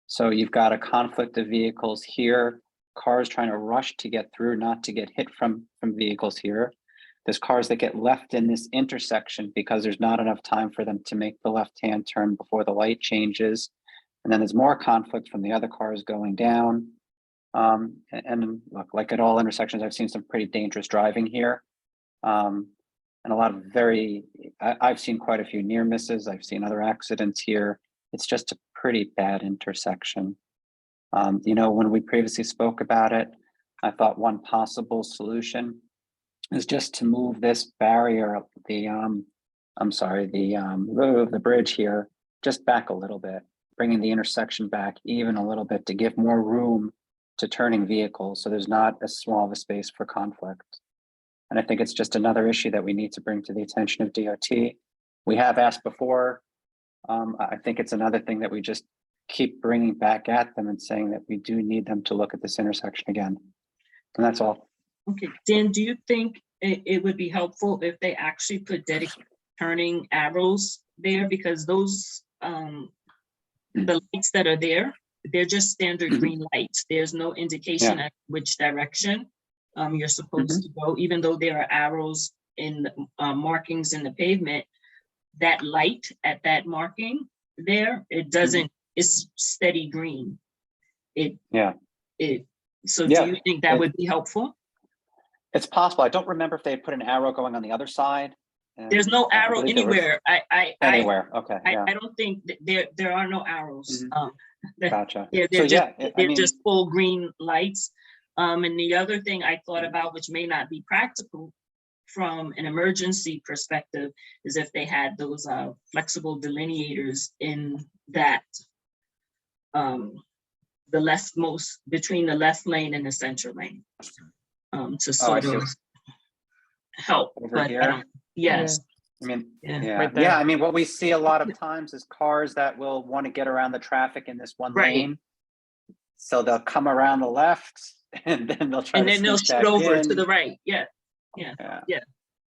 So you've got a conflict of vehicles here, cars trying to rush to get through, not to get hit from vehicles here. There's cars that get left in this intersection because there's not enough time for them to make the left-hand turn before the light changes. And then there's more conflict from the other cars going down. And look, like at all intersections, I've seen some pretty dangerous driving here. And a lot of I've seen quite a few near misses. I've seen other accidents here. It's just a pretty bad intersection. When we previously spoke about it, I thought one possible solution is just to move this barrier, the bridge here, just back a little bit, bringing the intersection back even a little bit to give more room to turning vehicles, so there's not as small of a space for conflict. And I think it's just another issue that we need to bring to the attention of DOT. We have asked before. I think it's another thing that we just keep bringing back at them and saying that we do need them to look at this intersection again. And that's all. Okay, Dan, do you think it would be helpful if they actually put dedicated turning arrows there? Because those, the lights that are there, they're just standard green lights. There's no indication at which direction you're supposed to go, even though there are arrows in markings in the pavement. That light at that marking there, it doesn't, it's steady green. So do you think that would be helpful? It's possible. I don't remember if they had put an arrow going on the other side. There's no arrow anywhere. Anywhere. Okay. I don't think that there are no arrows. Gotcha. They're just full green lights. And the other thing I thought about, which may not be practical from an emergency perspective, is if they had those flexible delineators in that the leftmost, between the left lane and the center lane, to sort of help. Over here? Yes. I mean, Right there. I mean, what we see a lot of times is cars that will want to get around the traffic in this one lane. So they'll come around the left and then they'll try they'll shoot over to the right. Yeah.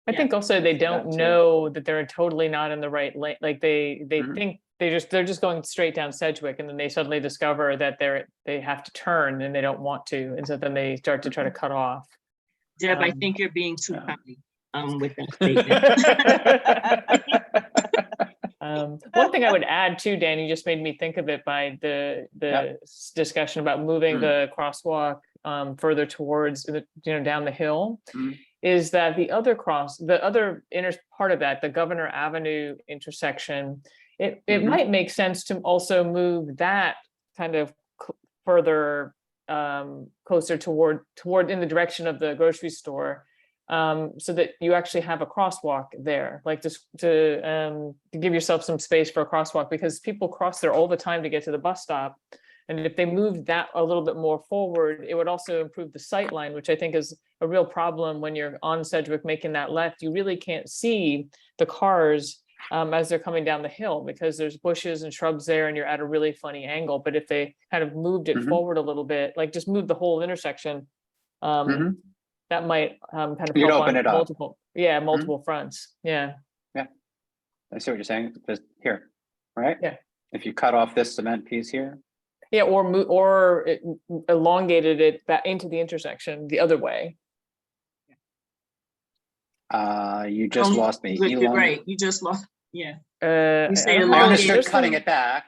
I think also they don't know that they're totally not in the right lane. Like they think they're just going straight down Sedgwick, and then they suddenly discover that they have to turn and they don't want to, and so then they start to try to cut off. Deb, I think you're being too kind with that statement. One thing I would add too, Dan, you just made me think of it by the discussion about moving the crosswalk further towards down the hill, is that the other inner part of that, the Governor Avenue intersection, it might make sense to also move that kind of further closer toward in the direction of the grocery store, so that you actually have a crosswalk there, like just to give yourself some space for a crosswalk, because people cross there all the time to get to the bus stop. And if they moved that a little bit more forward, it would also improve the sight line, which I think is a real problem when you're on Sedgwick making that left. You really can't see the cars as they're coming down the hill because there's bushes and shrubs there and you're at a really funny angle. But if they kind of moved it Mhm. forward a little bit, like just move the whole intersection, Mhm. that might kind of You'd help open on it up. multiple fronts. Yeah. I see what you're saying, just here, right? Yeah. If you cut off this cement piece here, Yeah, or elongated it back into the intersection the other way. you just lost me. You're Elon. right, you just lost, yeah. I say don't elongate. I know, understood there's cutting some- it back.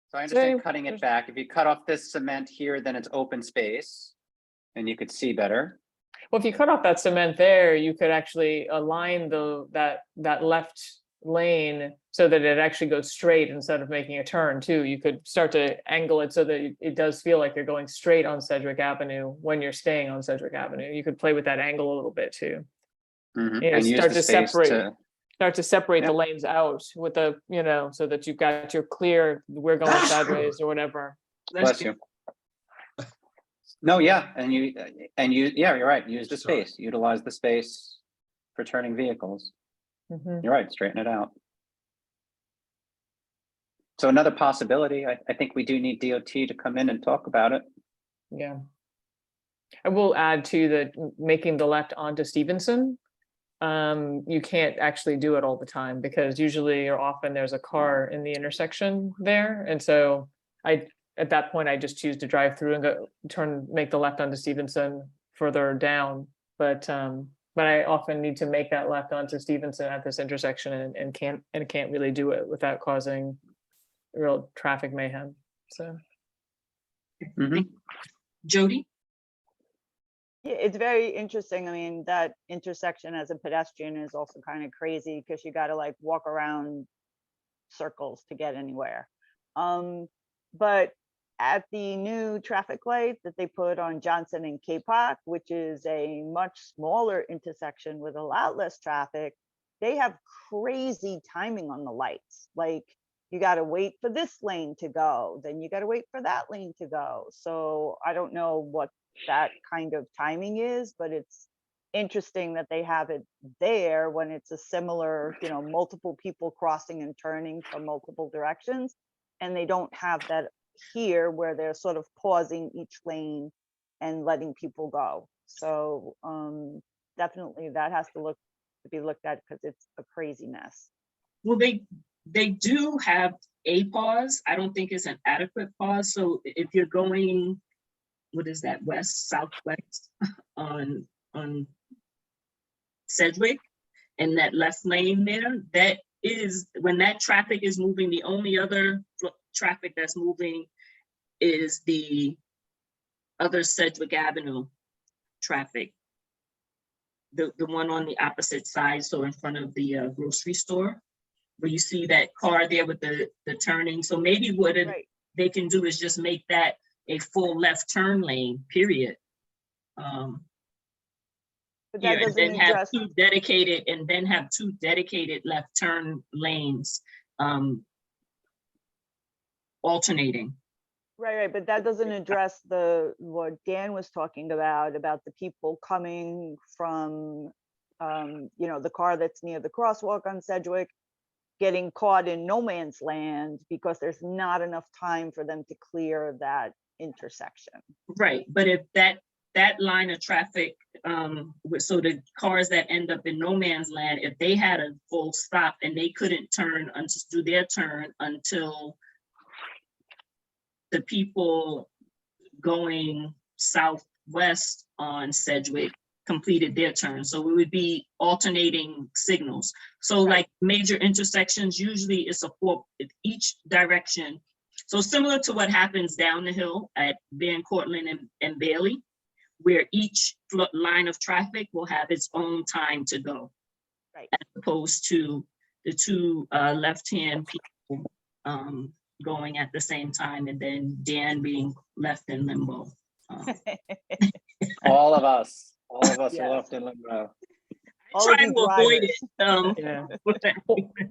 So I understand Same, cutting there's- it back. If you cut off this cement here, then it's open space and you could see better. Well, if you cut off that cement there, you could actually align that left lane so that it actually goes straight instead of making a turn too. You could start to angle it so that it does feel like you're going straight on Sedgwick Avenue when you're staying on Sedgwick Avenue. You could play with that angle a little bit too. Mhm. You know, And use start the to space separate. to, Start to separate Yeah. the lanes out with the, so that you've got your clear, we're going sideways or whatever. bless you. No, yeah, and you, yeah, you're right. Use the Sorry. space, utilize the space for turning vehicles. Mhm. You're right, straighten it out. So another possibility, I think we do need DOT to come in and talk about it. Yeah. I will add to the making the left onto Stevenson. You can't actually do it all the time because usually or often there's a car in the intersection there. And so at that point, I just choose to drive through and make the left onto Stevenson further down. But I often need to make that left onto Stevenson at this intersection and can't really do it without causing real traffic mayhem. So. Mhm. Jody? Yeah, it's very interesting. I mean, that intersection as a pedestrian is also kind of crazy because you got to like walk around circles to get anywhere. But at the new traffic light that they put on Johnson and K-Park, which is a much smaller intersection with a lot less traffic, they have crazy timing on the lights. Like you got to wait for this lane to go, then you got to wait for that lane to go. So I don't know what that kind of timing is, but it's interesting that they have it there when it's a similar, multiple people crossing and turning from multiple directions. And they don't have that here where they're sort of pausing each lane and letting people go. So definitely that has to be looked at because it's a crazy mess. Well, they do have a pause. I don't think it's an adequate pause. So if you're going, what is that, west, southwest on Sedgwick and that left lane there, that is, when that traffic is moving, the only other traffic that's moving is the other Sedgwick Avenue traffic. The one on the opposite side, so in front of the grocery store, where you see that car there with the turning. So maybe what they can do is just make that a full left turn lane, period. But that Here, and doesn't then have address, two dedicated left turn lanes, alternating. right, but that doesn't address what Dan was talking about the people coming from, the car that's near the crosswalk on Sedgwick, getting caught in no man's land because there's not enough time for them to clear that intersection. Right, but if that line of traffic, so the cars that end up in no man's land, if they had a full stop and they couldn't do their turn until the people going southwest on Sedgwick completed their turn. So we would be alternating signals. So like major intersections, usually it's each direction. So similar to what happens down the hill at Van Cortlandt and Bailey, where each line of traffic will have its own time to go. Right. As opposed to the two left-hand people going at the same time, and then Dan being left in limbo. All of us are Yes. left in limbo. all of trying you to avoid drivers. it. Yeah.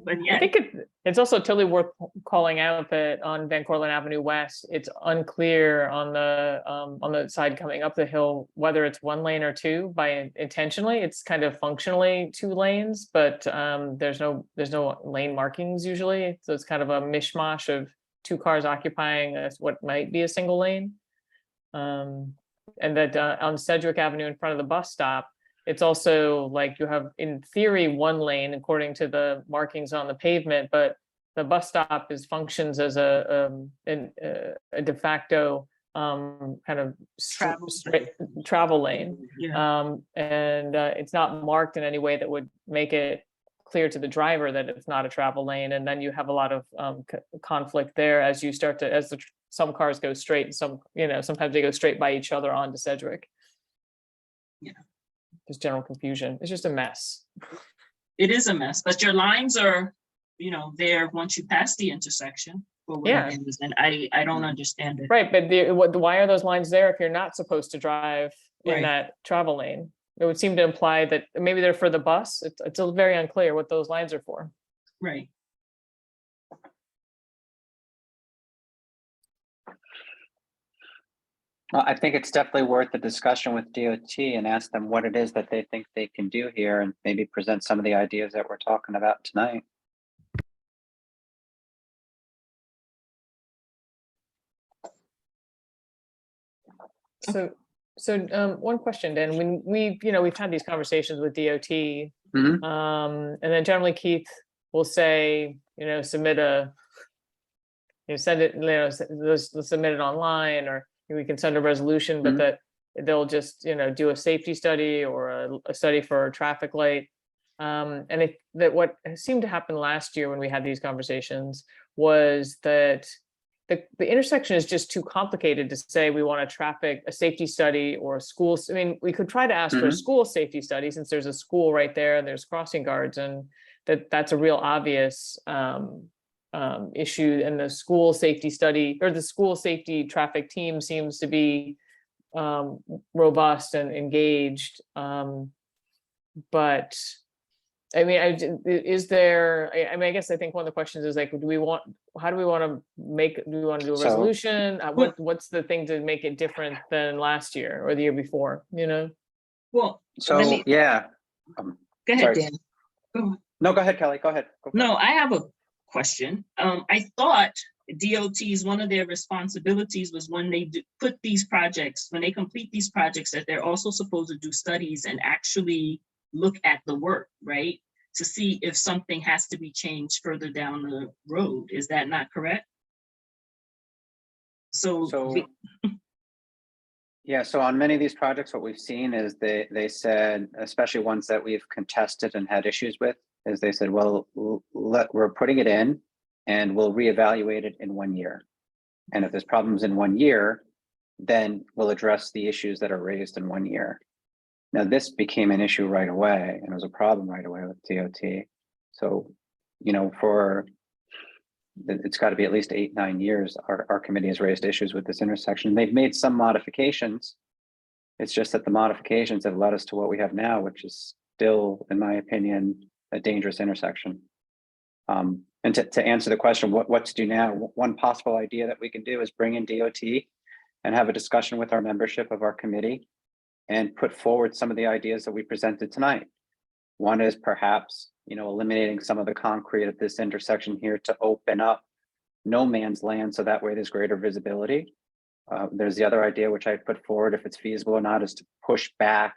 But I yeah, think it's also totally worth calling out that on Van Cortlandt Avenue West, it's unclear on the side coming up the hill, whether it's 1 lane or 2 by intentionally. It's kind of functionally 2 lanes, but there's no lane markings usually. So it's kind of a mishmash of 2 cars occupying what might be a single lane. And that on Sedgwick Avenue in front of the bus stop, it's also like you have, in theory, 1 lane according to the markings on the pavement, but the bus stop functions as a de facto kind of travel lane. yeah. And it's not marked in any way that would make it clear to the driver that it's not a travel lane. And then you have a lot of conflict there as you start to, some cars go straight and some, sometimes they go straight by each other onto Sedgwick. Yeah. Just general confusion. It's just a mess. It is a mess, but your lines are, there once you pass the intersection for whatever Yeah. reason. I don't understand it. Right, but why are those lines there if you're not supposed to drive in Right. that travel lane? It would seem to imply that maybe they're for the bus. It's very unclear what those lines are for. Right. Well, I think it's definitely worth the discussion with DOT and ask them what it is that they think they can do here and maybe present some of the ideas that we're talking about tonight. So one question, Dan, when we've had these conversations with DOT, Mhm. and then generally Keith will say, submit send it, let's submit it online, or we can send a resolution, but Mhm. that they'll just, do a safety study or a study for a traffic light. And that what seemed to happen last year when we had these conversations was that the intersection is just too complicated to say we want a safety study or a school. I mean, we could try to ask for a Mhm. school safety study since there's a school right there and there's crossing guards, and that's a real obvious issue. And the school safety study or the school safety traffic team seems to be robust and engaged. But I mean, I guess I think one of the questions is like, do we want to do a So- resolution? What's the thing to make it different than last year or the year before, Well, So, let me- yeah. go ahead, sorry. Dan. Go. No, go ahead, Kelly. Go ahead. Go for it. No, I have a question. I thought DOT's, one of their responsibilities was when they when they complete these projects, that they're also supposed to do studies and actually look at the work, right? To see if something has to be changed further down the road. Is that not correct? So, yeah, so on many of these projects, what we've seen is they said, especially ones that we've contested and had issues with, is they said, well, we're putting it in and we'll reevaluate it in 1 year. And if there's problems in 1 year, then we'll address the issues that are raised in 1 year. Now, this became an issue right away, and it was a problem right away with DOT. So, it's got to be at least 8-9 years. Our committee has raised issues with this intersection. They've made some modifications. It's just that the modifications have led us to what we have now, which is still, in my opinion, a dangerous intersection. And to answer the question, what to do now, one possible idea that we can do is bring in DOT and have a discussion with our membership of our committee and put forward some of the ideas that we presented tonight. One is perhaps, eliminating some of the concrete at this intersection here to open up no man's land, so that way there's greater visibility. There's the other idea, which I put forward, if it's feasible or not, is to push back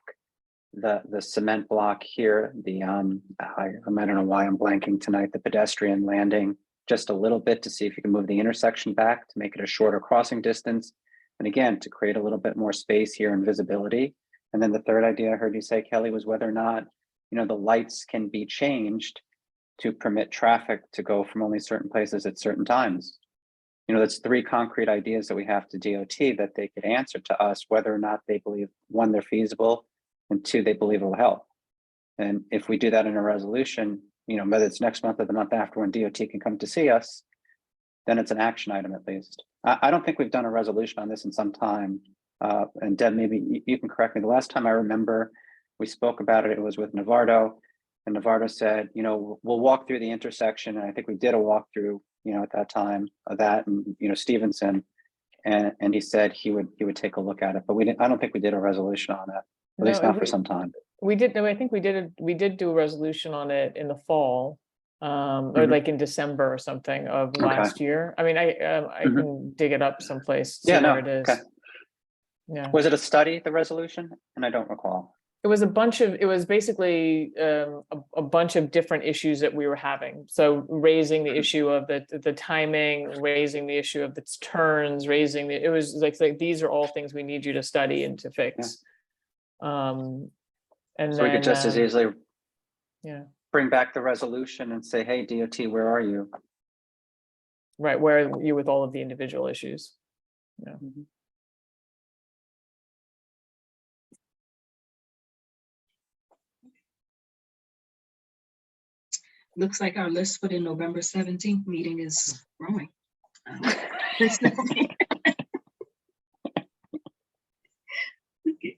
the cement block here, I don't know why I'm blanking tonight, the pedestrian landing, just a little bit to see if you can move the intersection back to make it a shorter crossing distance. And again, to create a little bit more space here and visibility. And then the third idea I heard you say, Kelly, was whether or not, the lights can be changed to permit traffic to go from only certain places at certain times. That's 3 concrete ideas that we have to DOT that they could answer to us, whether or not they believe, 1, they're feasible, and 2, they believe it will help. And if we do that in a resolution, whether it's next month or the month after when DOT can come to see us, then it's an action item at least. I don't think we've done a resolution on this in some time. And Deb, maybe you can correct me. The last time I remember We spoke about it. It was with Navardo. And Navardo said, you know, we'll walk through the intersection. And I think we did a walkthrough, you know, at that time of that, and, you know, Stevenson. And he said he would take a look at it, but I don't think we did a resolution on it, at least No, not for some time. We did, no, I think we did do a resolution on it in the fall, or Mhm. like in December or something of Okay. last year. I mean, I Mhm. can dig it up someplace, see Yeah, no, where it is. okay. Yeah, Was it a study, the resolution? And I don't recall. it was basically a bunch of different issues that we were having. So raising the issue of the timing, raising the issue of the turns, it was like these are all things we need you to study and to fix. And So we then could just as easily yeah, bring back the resolution and say, hey, DOT, where are you? right, where are you with all of the individual issues? Yeah. Looks like our list for the November 17th meeting is growing. Okay,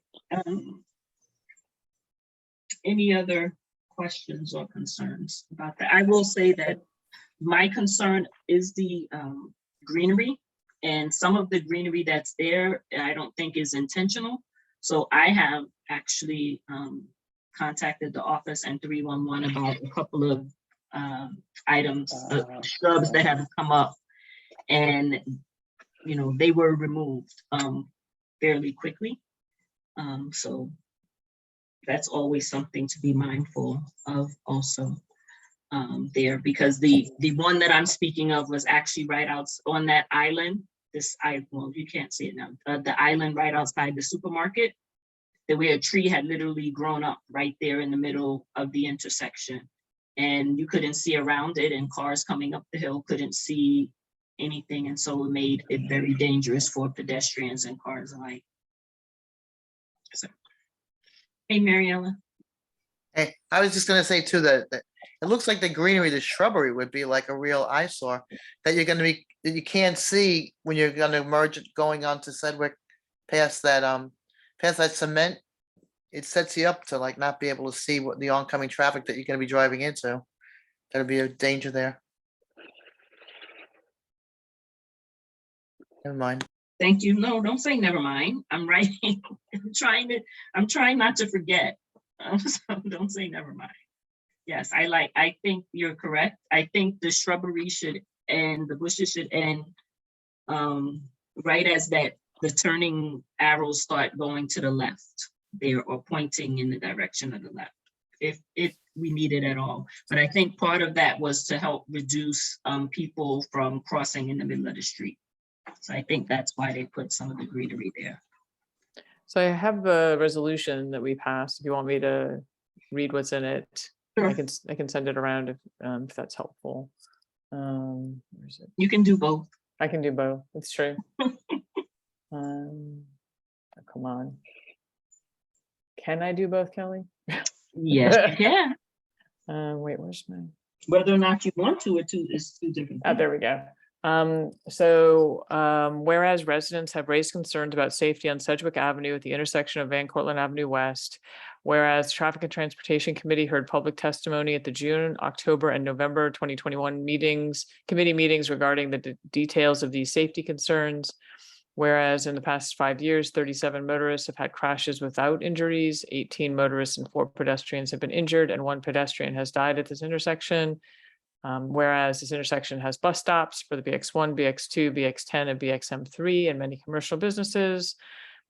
any other questions or concerns about that? I will say that my concern is the greenery, and some of the greenery that's there, I don't think is intentional. So I have actually contacted the office and 311 about a couple of items, shrubs that have come up, and you know, they were removed fairly quickly. So that's always something to be mindful of also there, because the one that I'm speaking of was actually right out on that island. Well, you can't see it now. The island right outside the supermarket, where a tree had literally grown up right there in the middle of the intersection, and you couldn't see around it, and cars coming up the hill couldn't see anything, and so it made it very dangerous for pedestrians and cars alike. So, hey, Mariella. Hey, I was just gonna say too that it looks like the greenery, the shrubbery would be like a real eyesore that you can't see when you're gonna merge it going onto Sedgwick past that cement. It sets you up to like not be able to see what the oncoming traffic that you're gonna be driving into. That'd be a danger there. Never mind. Thank you. No, don't say never mind. I'm writing. I'm trying not to forget. So don't say never mind. Yes, I think you're correct. I think the shrubbery should end, the bushes should end right as the turning arrows start going to the left there, or pointing in the direction of the left, if we need it at all. But I think part of that was to help reduce people from crossing in the middle of the street. So I think that's why they put some of the greenery there. So I have the resolution that we passed. If you want me to read what's in it, Sure. I can send it around if that's helpful. Where is it? You can do both. I can do both. It's true. Oh, come on. Can I do both, Kelly? Yes, you can. Wait, where's my? Whether or not you want to, is two different Oh, things. there we go. Whereas residents have raised concerns about safety on Sedgwick Avenue at the intersection of Van Cortlandt Avenue West, whereas Traffic and Transportation Committee heard public testimony at the June, October, and November 2021 committee meetings regarding the details of these safety concerns, whereas in the past 5 years, 37 motorists have had crashes without injuries, 18 motorists and 4 pedestrians have been injured, and 1 pedestrian has died at this intersection. Whereas this intersection has bus stops for the BX1, BX2, BX10, and BXM3, and many commercial businesses.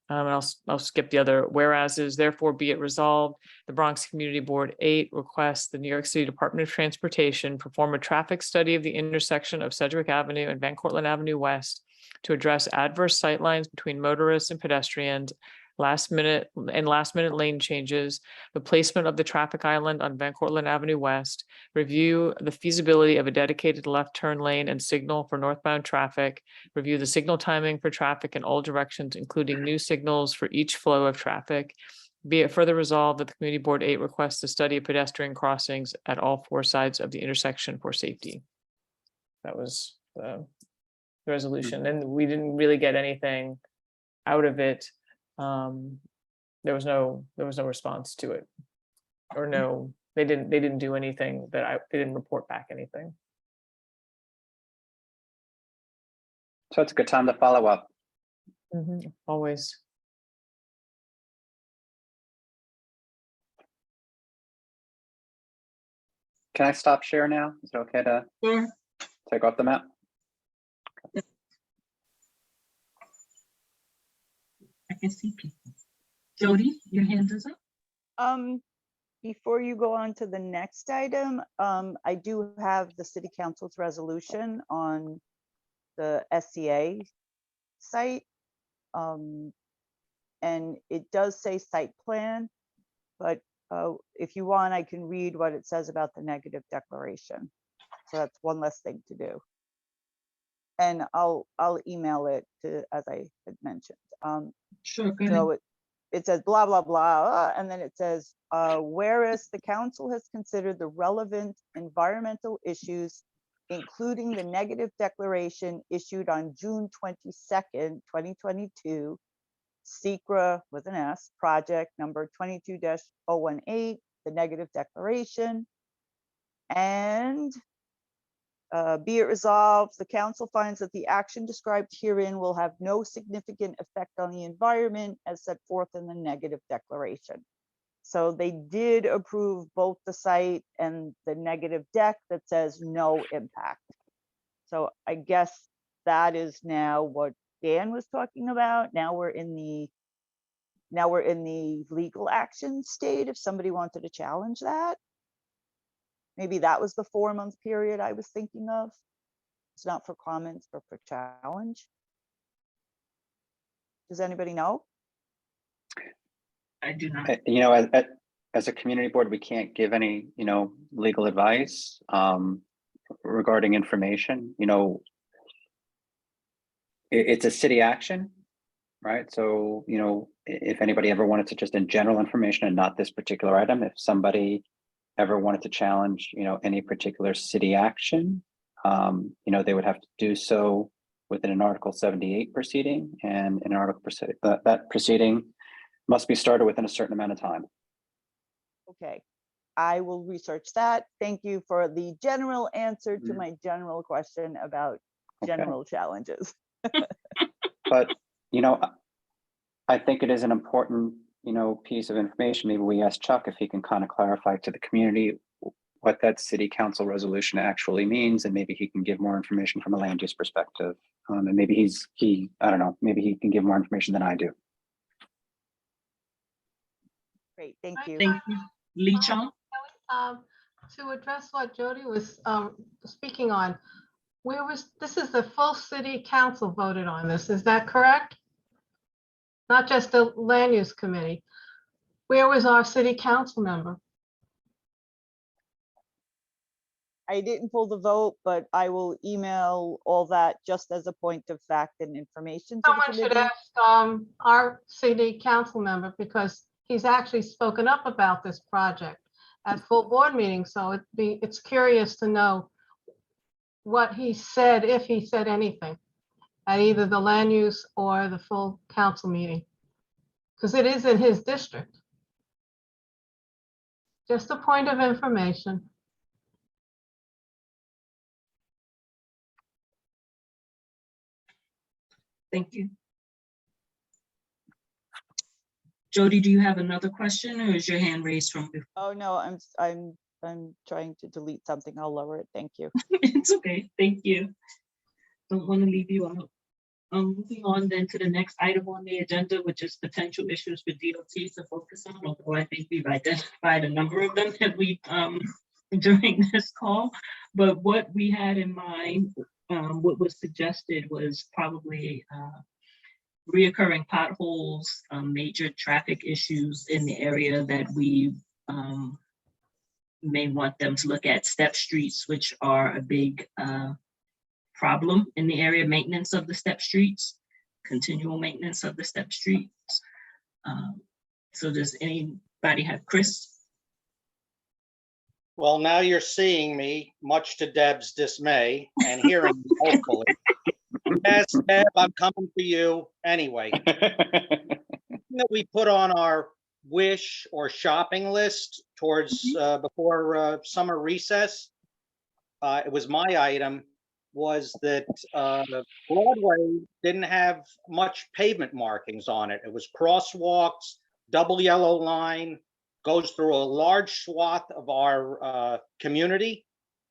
And I'll skip the other whereases. Therefore, be it resolved, the Bronx Community Board 8 requests the New York City Department of Transportation perform a traffic study of the intersection of Sedgwick Avenue and Van Cortlandt Avenue West to address adverse sightlines between motorists and pedestrians, last minute lane changes, the placement of the traffic island on Van Cortlandt Avenue West, review the feasibility of a dedicated left turn lane and signal for northbound traffic, review the signal timing for traffic in all directions, including new signals for each flow of traffic. Be it further resolved that the Community Board 8 requests the study of pedestrian crossings at all 4 sides of the intersection for safety. That was the resolution, and we didn't really get anything out of it. there was no response to it. Or no, they didn't do anything they didn't report back anything. So it's a good time to follow up. Always. Can I stop share now? Is it okay to Sure. take off the map? I can see people. Jody, your hand is up. Before you go on to the next item, I do have the city council's resolution on the SCA site. And it does say site plan, but if you want, I can read what it says about the negative declaration. So that's one less thing to do. And I'll email it to, as I had mentioned. Sure, go ahead. So it says blah, blah, blah, and then it says, whereas the council has considered the relevant environmental issues, including the negative declaration issued on June 22nd, 2022, SECRA with an S, project number 22-018, the negative declaration. And be it resolved, the council finds that the action described herein will have no significant effect on the environment as set forth in the negative declaration. So they did approve both the site and the negative deck that says no impact. So I guess that is now what Dan was talking about. Now we're in the legal action state. If somebody wanted to challenge that, maybe that was the 4-month period I was thinking of. It's not for comments, but for challenge. Does anybody know? I do not. You know, as a community board, we can't give any, you know, legal advice regarding information. You know, it's a city action, right? So, you know, if anybody ever wanted to just in general information and not this particular item, if somebody ever wanted to challenge, you know, any particular city action, you know, they would have to do so within an Article 78 proceeding, and an article that proceeding must be started within a certain amount of time. Okay, I will research that. Thank you for the general answer to my general question about general challenges. But, you know, I think it is an important, you know, piece of information. Maybe we ask Chuck if he can kind of clarify to the community what that city council resolution actually means, and maybe he can give more information from a land use perspective. And maybe I don't know, maybe he can give more information than I do. Great, thank you. Thank you. Lee Chong? To address what Jody was speaking on, this is the full city council voted on this, is that correct? Not just the land use committee. Where was our city council member? I didn't pull the vote, but I will email all that just as a point of fact and information to the Someone should committee. ask our city council member, because he's actually spoken up about this project at full board meetings. So it's curious to know what he said, if he said anything at either the land use or the full council meeting, because it is in his district. Just a point of information. Thank you. Jody, do you have another question, or is your hand raised from before? Oh, no, I'm trying to delete something. I'll lower it. Thank you. It's okay. Thank you. Don't want to leave you out. Moving on then to the next item on the agenda, which is potential issues for DOT to focus on, although I think we've identified a number of them that we during this call. But what we had in mind, what was suggested was probably reoccurring potholes, major traffic issues in the area that we may want them to look at, step streets, which are a big problem in the area, maintenance of the step streets, continual maintenance of the step streets. So does anybody have, Chris? Well, now you're seeing me, much to Deb's dismay, and hearing me, hopefully. Yes, Deb, I'm coming for you anyway. that we put on our wish or shopping list towards, before summer recess, it was my item, was that Broadway didn't have much pavement markings on it. It was crosswalks, double yellow line, goes through a large swath of our community.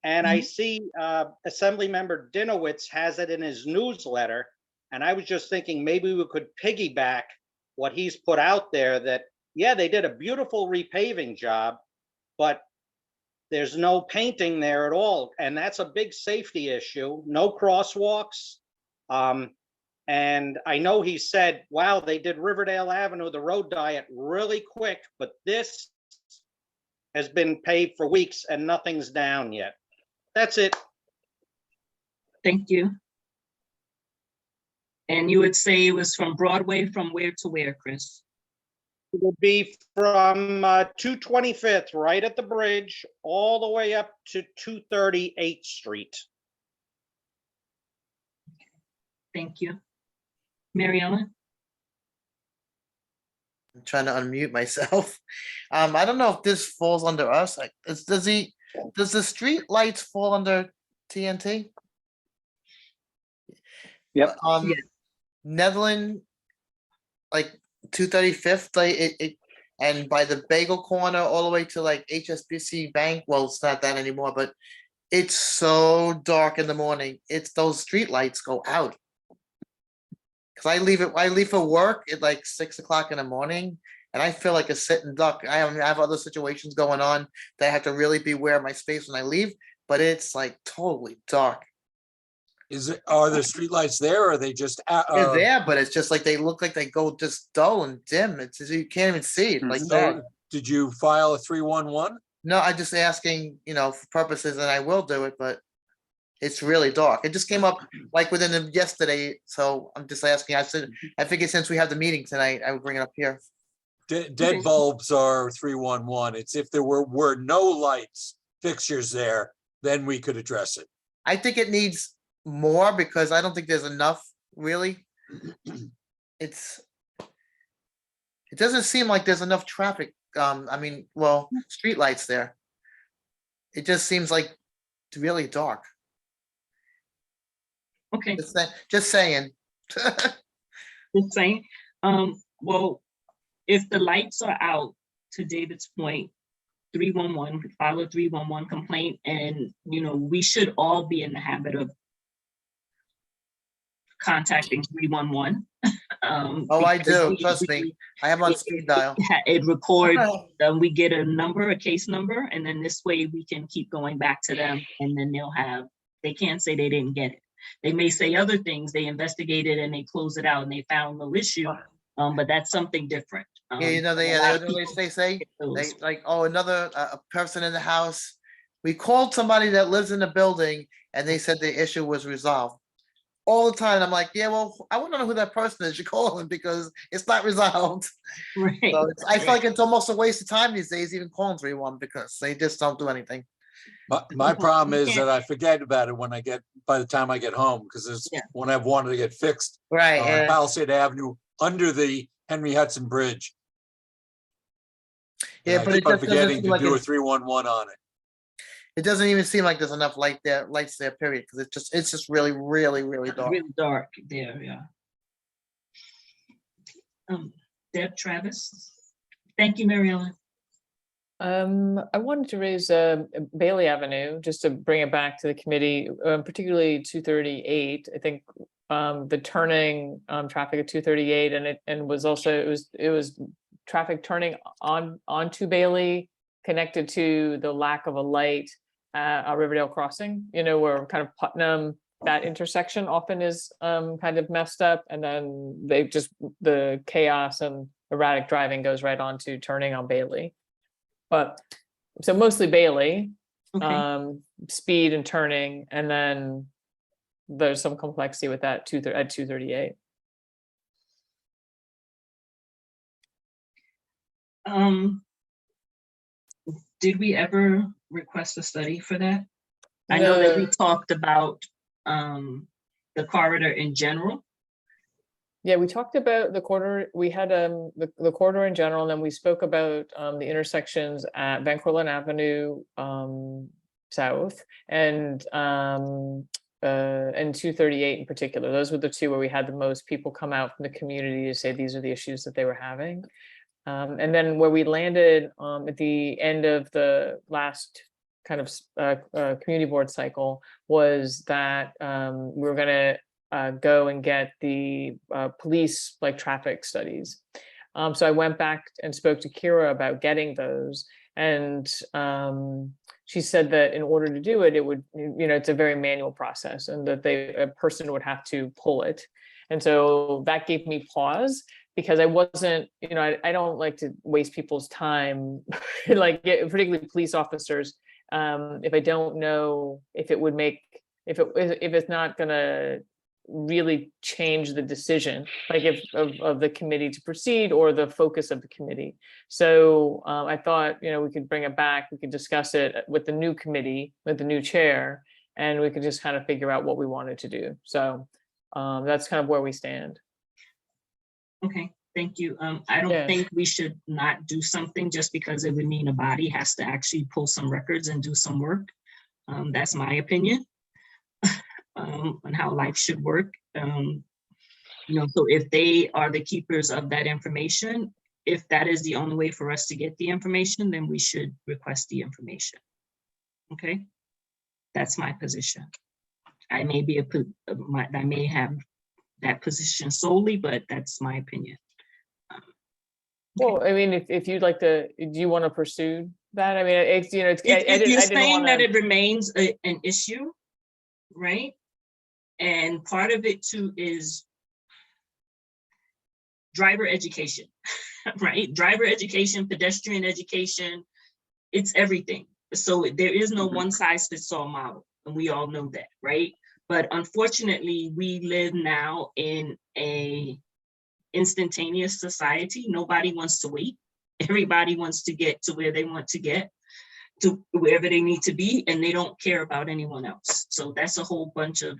And I see Assemblymember Dinowitz has it in his newsletter. And I was just thinking maybe we could piggyback what he's put out there, that, yeah, they did a beautiful repaving job, but there's no painting there at all. And that's a big safety issue. No crosswalks. And I know he said, wow, they did Riverdale Avenue, the road diet, really quick, but this has been paved for weeks and nothing's down yet. That's it. Thank you. And you would say it was from Broadway, from where to where, Chris? It would be from 225th, right at the bridge, all the way up to 238th Street. Thank you. Mary Ellen? I'm trying to unmute myself. I don't know if this falls under us. Like, does the street lights fall under TNT? Yep. Yeah. Netherland, like 235th, like it, and by the Bagel Corner all the way to like HSBC Bank. Well, it's not that anymore, but it's so dark in the morning. It's those street lights go out. Cause I leave for work at like 6 o'clock in the morning, and I feel like a sitting duck. I have other situations going on that I have to really beware of my space when I leave, but it's like totally dark. Are there streetlights there, or are they just? They're there, but it's just like they look like they go just dull and dim. It's you can't even see it like that. So, did you file a 311? No, I'm just asking, for purposes, and I will do it, but it's really dark. It just came up like within yesterday, so I'm just asking. I figured since we have the meeting tonight, I would bring it up here. Dead bulbs are 311. It's if there were no lights fixtures there, then we could address it. I think it needs more because I don't think there's enough, really. It doesn't seem like there's enough traffic. Street lights there. It just seems like it's really dark. Okay, Just saying. just saying. Well, if the lights are out, to David's point, 311, file a 311 complaint, and we should all be in the habit of contacting 311. Oh, I do. Trust me. I have on speed dial. It records, we get a case number, and then this way we can keep going back to them, and then they can't say they didn't get it. They may say other things, they investigated and they close it out and they found no issue, but that's something different. Yeah, they say like, oh, another a person in the house. We called somebody that lives in the building and they said the issue was resolved. All the time, I'm like, yeah, well, I want to know who that person is you're calling because it's not resolved. Right. So I feel like it's almost a waste of time these days, even calling 311 because they just don't do anything. My problem is that I forget about it by the time I get home, because when I've wanted to get fixed Right. on Palisade Avenue under the Henry Hudson Bridge. Yeah, And but I it keep on just doesn't forgetting seem to like do a it's- 311 on it. It doesn't even seem like there's enough lights there, period, because it's just really, really, really dark. Really dark there, yeah. Deb, Travis? Thank you, Mary Ellen. I wanted to raise Bailey Avenue, just to bring it back to the committee, particularly 238. I think the turning traffic at 238, and it was traffic turning onto Bailey, connected to the lack of a light at Riverdale Crossing, where kind of Putnam, that intersection often is kind of messed up, and then the chaos and erratic driving goes right on to turning on Bailey. But so mostly Bailey, Okay. speed and turning, and then there's some complexity with that at 238. Did we ever request a study for that? I know that we talked about the corridor in general. Yeah, we talked about the corridor, we had the corridor in general, and then we spoke about the intersections at Van Cortlandt Avenue South and 238 in particular. Those were the two where we had the most people come out from the community to say these are the issues that they were having. And then where we landed at the end of the last kind of community board cycle was that we were going to go and get the police like traffic studies. So I went back and spoke to Kira about getting those, and she said that in order to do it, it would, it's a very manual process, and that a person would have to pull it. And so that gave me pause, because I wasn't, I don't like to waste people's time, like particularly police officers, if I don't know if it would make, if it's not gonna really change the decision, like of the committee to proceed or the focus of the committee. So I thought, we could bring it back, we could discuss it with the new committee, with the new chair, and we could just kind of figure out what we wanted to do. So that's kind of where we stand. Okay, thank you. I don't think we should not do something just because it would mean a body has to actually pull some records and do some work. That's my opinion on how life should work. So if they are the keepers of that information, if that is the only way for us to get the information, then we should request the information. Okay, that's my position. I may be I may have that position solely, but that's my opinion. Well, I mean, if you'd like to, do you want to pursue that? I mean, it's, it's. If you're saying that it remains an issue, right? And part of it too is driver education, right? Driver education, pedestrian education, it's everything. So there is no one size fits all model, and we all know that, right? But unfortunately, we live now in a instantaneous society. Nobody wants to wait. Everybody wants to get to where they want to get, to wherever they need to be, and they don't care about anyone else. So that's a whole bunch of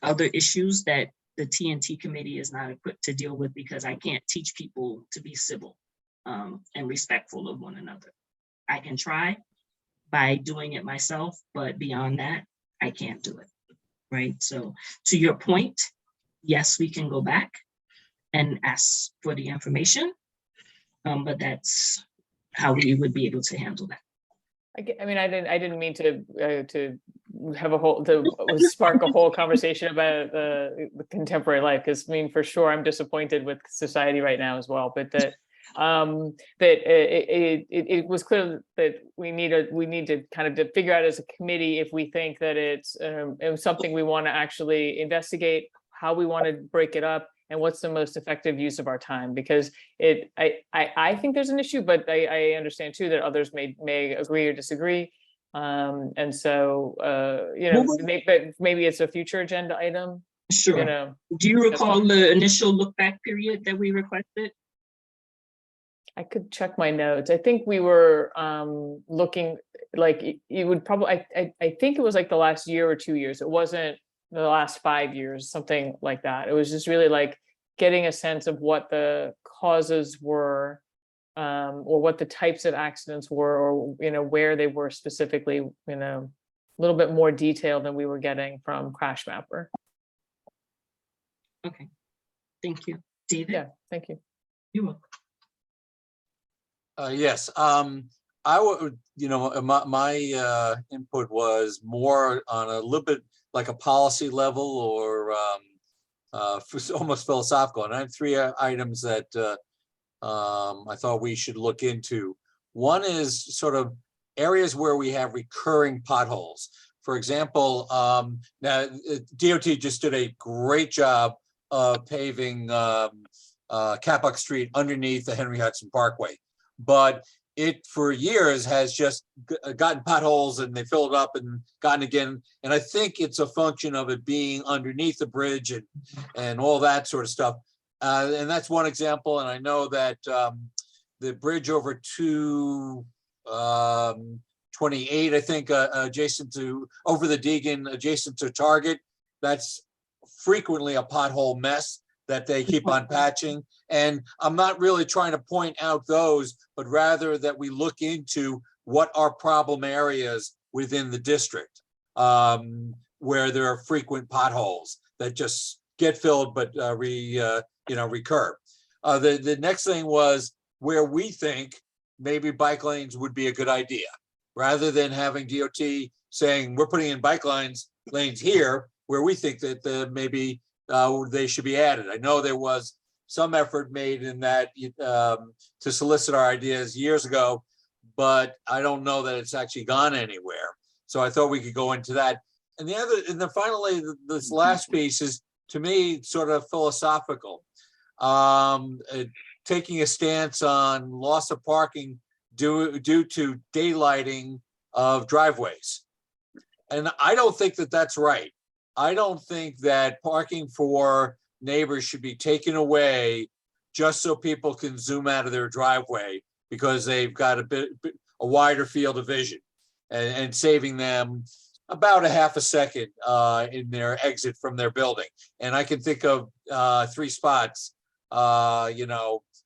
other issues that the TNT committee is not equipped to deal with, because I can't teach people to be civil and respectful of one another. I can try by doing it myself, but beyond that, I can't do it, right? So to your point, yes, we can go back and ask for the information, but that's how we would be able to handle that. I mean, I didn't mean to have to spark a whole conversation about the contemporary life, because I mean, for sure, I'm disappointed with society right now as well. But that it was clear that we need to kind of to figure out as a committee if we think that it's something we want to actually investigate, how we want to break it up, and what's the most effective use of our time. Because I think there's an issue, but I understand too that others may agree or disagree. And so, maybe it's a future agenda item. Sure. Do you recall the initial look back period that we requested? I could check my notes. I think we were looking like you would probably, I think it was like the last year or 2 years. It wasn't the last 5 years, something like that. It was just really like getting a sense of what the causes were, or what the types of accidents were, or where they were specifically, a little bit more detail than we were getting from Crash Mapper. Okay, thank you, David. Yeah, thank you. You're welcome. Yes, I would, my input was more on a little bit like a policy level, or almost philosophical. And I have three items that I thought we should look into. One is sort of areas where we have recurring potholes. For example, now DOT just did a great job of paving Capock Street underneath the Henry Hudson Parkway, but it for years has just gotten potholes, and they filled up and gotten again. And I think it's a function of it being underneath the bridge and all that sort of stuff. And that's one example. And I know that the bridge over to 28, I think, adjacent to over the Deegan, adjacent to Target, that's frequently a pothole mess that they keep on patching. And I'm not really trying to point out those, but rather that we look into what are problem areas within the district, where there are frequent potholes that just get filled but recur. The next thing was where we think maybe bike lanes would be a good idea, rather than having DOT saying we're putting in bike lanes here, where we think that maybe they should be added. I know there was some effort made in that to solicit our ideas years ago, but I don't know that it's actually gone anywhere. So I thought we could go into that. And then finally, this last piece is, to me, sort of philosophical. Taking a stance on loss of parking due to daylighting of driveways. And I don't think that that's right. I don't think that parking for neighbors should be taken away just so people can zoom out of their driveway because they've got a wider field of vision, and saving them about a half a second in their exit from their building. And I can think of 3 spots,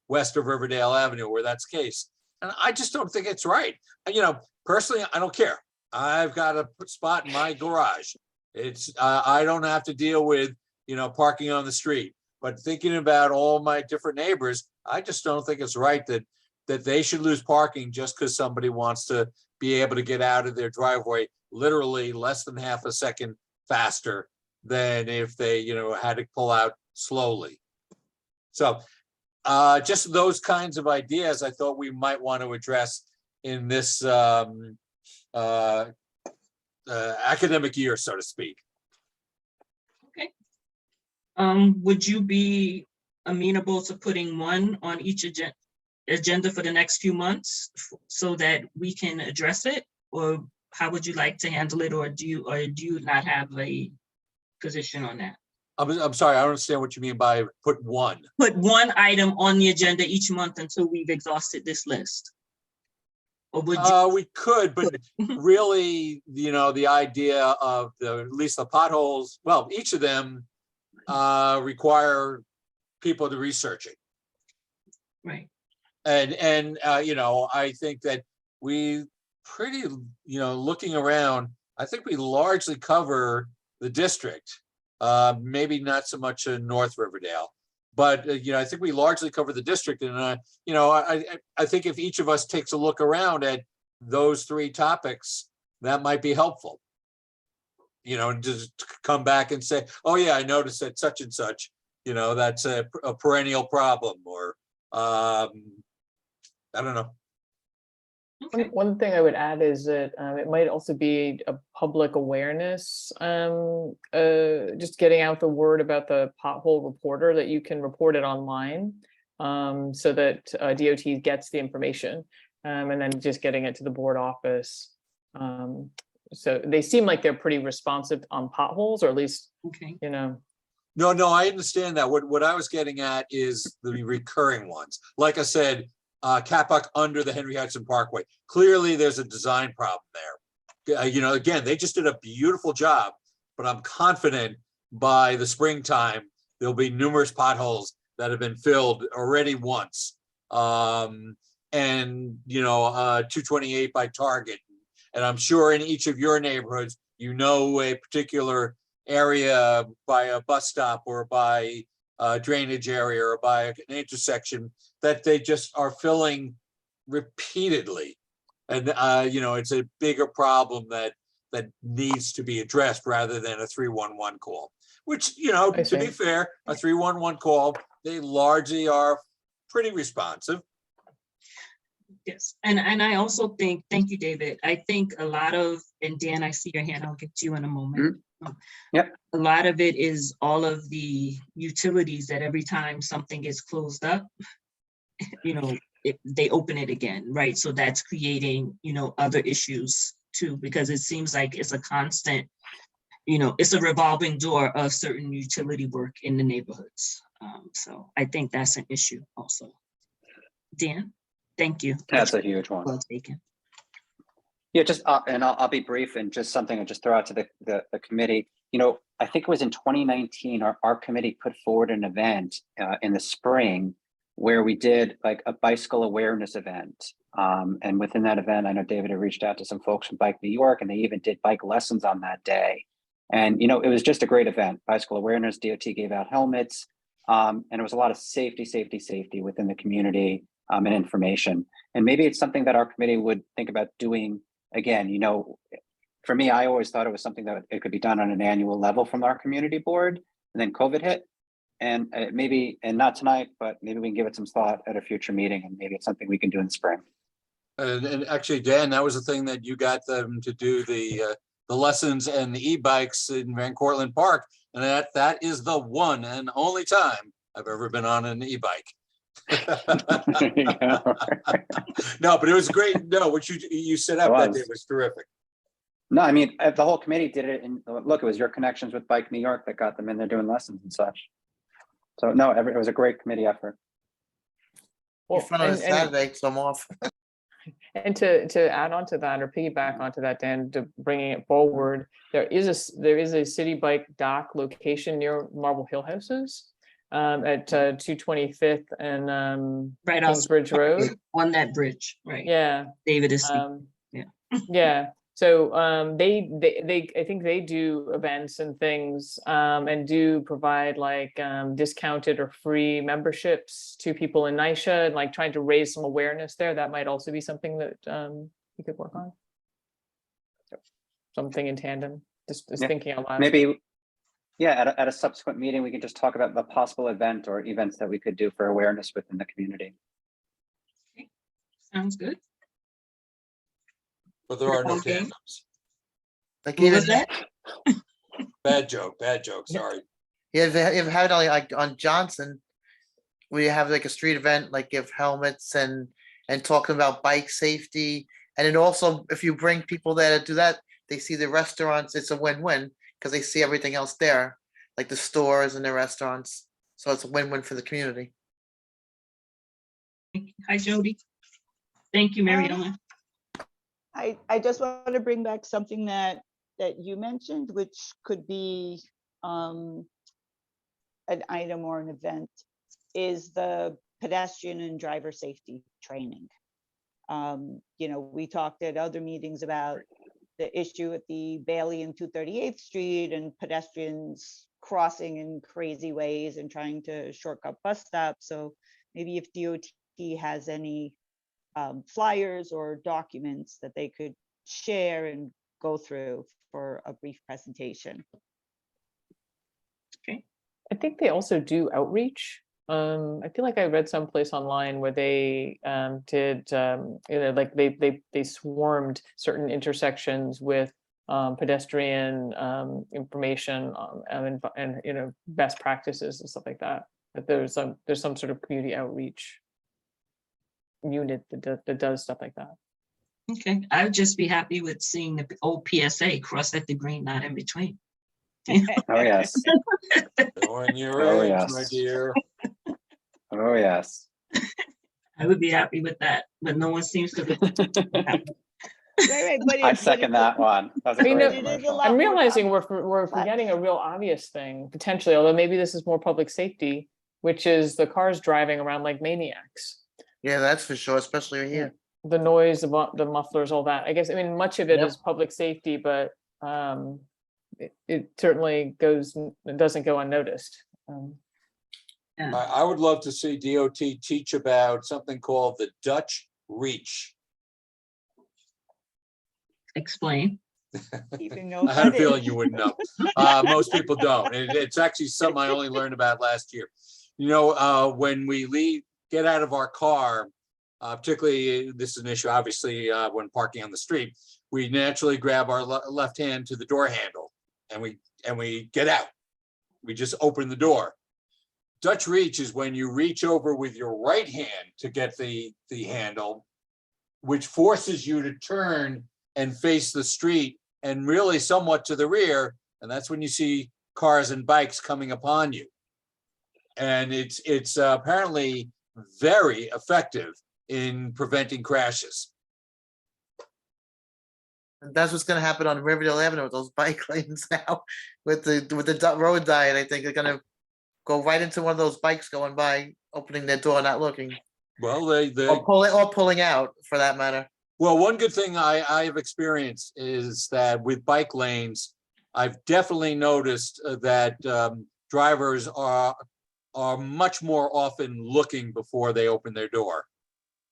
west of Riverdale Avenue where that's the case. And I just don't think it's right. Personally, I don't care. I've got a spot in my garage. I don't have to deal with, parking on the street. But thinking about all my different neighbors, I just don't think it's right that they should lose parking just because somebody wants to be able to get out of their driveway literally less than half a second faster than if they, had to pull out slowly. So just those kinds of ideas I thought we might want to address in this academic year, so to speak. Okay. Would you be amenable to putting one on each agenda for the next few months so that we can address it? Or how would you like to handle it? Or do you not have a position on that? I'm sorry, I don't understand what you mean by put one. Put one item on the agenda each month until we've exhausted this list. Or would you? We could, but really, the idea of at least the potholes, well, each of them require people to research it. Right. And I think that we pretty, looking around, I think we largely cover the district. Maybe not so much in North Riverdale, but I think we largely cover the district. And I think if each of us takes a look around at those 3 topics, that might be helpful. And just come back and say, oh yeah, I noticed that such and such, that's a perennial problem, or I don't know. One thing I would add is that it might also be a public awareness, just getting out the word about the pothole reporter, that you can report it online, so that DOT gets the information, and then just getting it to the board office. So they seem like they're pretty responsive on potholes, or at least, okay. No, I understand that. What I was getting at is the recurring ones. Like I said, Capac under the Henry Hudson Parkway. Clearly, there's a design problem there. Again, they just did a beautiful job, but I'm confident by the springtime, there'll be numerous potholes that have been filled already once. And 228 by Target. And I'm sure in each of your neighborhoods, a particular area by a bus stop or by a drainage area or by an intersection that they just are filling repeatedly. And, it's a bigger problem that needs to be addressed rather than a 311 call, which, to be fair, a 311 call, they largely are pretty responsive. Yes, and I also think, thank you, David. I think a lot of, and Dan, I see your hand, I'll get to you in a moment. Yep. A lot of it is all of the utilities that every time something gets closed up, they open it again, right? So that's creating, other issues too, because it seems like it's a constant, it's a revolving door of certain utility work in the neighborhoods. So I think that's an issue also. Dan? Thank you. That's a huge one. Well taken. Yeah, just and I'll be brief, and just something I just throw out to the committee. I think it was in 2019, our committee put forward an event in the spring where we did like a bicycle awareness event. And within that event, I know David had reached out to some folks from Bike New York, and they even did bike lessons on that day. And, it was just a great event. Bicycle awareness, DOT gave out helmets, and it was a lot of safety within the community and information. And maybe it's something that our committee would think about doing again. For me, I always thought it was something that it could be done on an annual level from our community board, and then COVID hit. And maybe, and not tonight, but maybe we can give it some thought at a future meeting, and maybe it's something we can do in the spring. And actually, Dan, that was the thing that you got them to do the lessons and the e-bikes in Van Cortlandt Park. And that is the one and only time I've ever been on an e-bike. No, but it was great. No, what you set up that day was terrific. No, I mean, the whole committee did it. And look, it was your connections with Bike New York that got them in there doing lessons and such. So no, it was a great committee effort. You're Well, fun on a and- Saturday, so I'm off. And to add on to that or piggyback onto that, Dan, to bringing it forward, there is a city bike dock location near Marble Hill Houses at 225th and Right outside Kingsbridge Road. on that bridge, right? Yeah. David is speaking. Yeah. Yeah. So they I think they do events and things and do provide like discounted or free memberships to people in NYCHA and like trying to raise some awareness there. That might also be something that you could work on. Something in tandem, just Yeah. thinking out loud. Maybe, yeah, at a subsequent meeting, we can just talk about the possible event or events that we could do for awareness within the community. Sounds good. But there are no Okay. tandems. Like What was even, that? Bad joke, sorry. yeah, they have had like on Johnson, we have like a street event, like give helmets and talking about bike safety. And then also, if you bring people there to do that, they see the restaurants, it's a win-win because they see everything else there, like the stores and the restaurants. So it's a win-win for the community. Hi, Jody. Thank you, Mary Ellen. I just want to bring back something that you mentioned, which could be an item or an event, is the pedestrian and driver safety training. We talked at other meetings about the issue at the Bailey and 238th Street and pedestrians crossing in crazy ways and trying to shortcut bus stops. So maybe if DOT has any flyers or documents that they could share and go through for a brief presentation. I think they also do outreach. I feel like I read someplace online where they did, like they swarmed certain intersections with pedestrian information and best practices and stuff like that. But there's some sort of community outreach unit that does stuff like that. Okay, I would just be happy with seeing the old PSA cross at the green, not in between. Oh, yes. When you're Oh, age, yes. my dear. Oh, yes. I would be happy with that, but no one seems to be. Right, but I second that one. That was a You great know, commercial. I'm realizing we're forgetting a real obvious thing potentially, although maybe this is more public safety, which is the cars driving around like maniacs. Yeah, that's for sure, especially here. The noise, the mufflers, all that. I guess, I mean, much of it Yep. is public safety, but it certainly doesn't go unnoticed. I would love to see DOT teach about something called the Dutch Reach. Explain. Keeping no I had a footage. feeling you wouldn't know. Most people don't. It's actually something I only learned about last year. When we get out of our car, particularly this is an issue, obviously, when parking on the street, we naturally grab our left hand to the door handle and we get out. We just open the door. Dutch reach is when you reach over with your right hand to get the handle, which forces you to turn and face the street and really somewhat to the rear. And that's when you see cars and bikes coming upon you. And it's apparently very effective in preventing crashes. And that's what's gonna happen on Riverdale Avenue with those bike lanes now, with the road diet. I think they're gonna go right into one of those bikes going by, opening their door, not looking, Well, or pulling out, for that matter. well, one good thing I have experienced is that with bike lanes, I've definitely noticed that drivers are much more often looking before they open their door.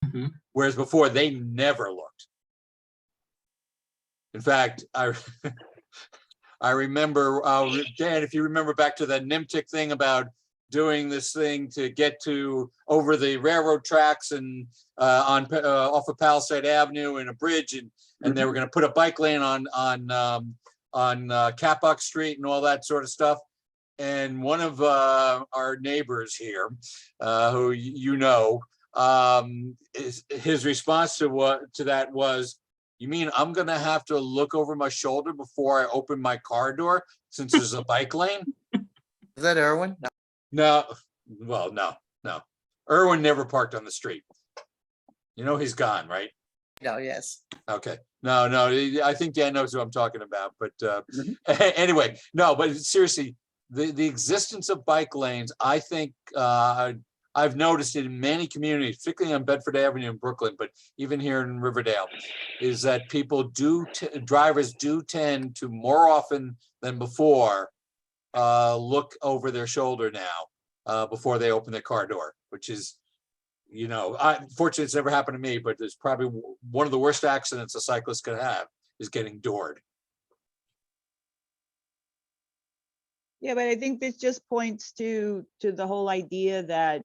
Mhm. Whereas before, they never looked. In fact, I remember, Dan, if you remember back to that Nimtic thing about doing this thing to get to over the railroad tracks and off of Palisade Avenue and a bridge, and they were going to put a bike lane on Capock Street and all that sort of stuff. And one of our neighbors here, who you know, his response to that was, "You mean I'm gonna have to look over my shoulder before I open my car door since there's a bike lane?" Is that Irwin? No. No, well, no. Irwin never parked on the street. You know he's gone, right? No, yes. Okay. No, I think Dan knows who I'm talking about, but anyway, no, but seriously, the existence of bike lanes, I think I've noticed it in many communities, particularly on Bedford Avenue in Brooklyn, but even here in Riverdale, is that drivers do tend to more often than before look over their shoulder now before they open their car door, which is, fortunately it's never happened to me, but it's probably one of the worst accidents a cyclist could have is getting doored. Yeah, but I think this just points to the whole idea that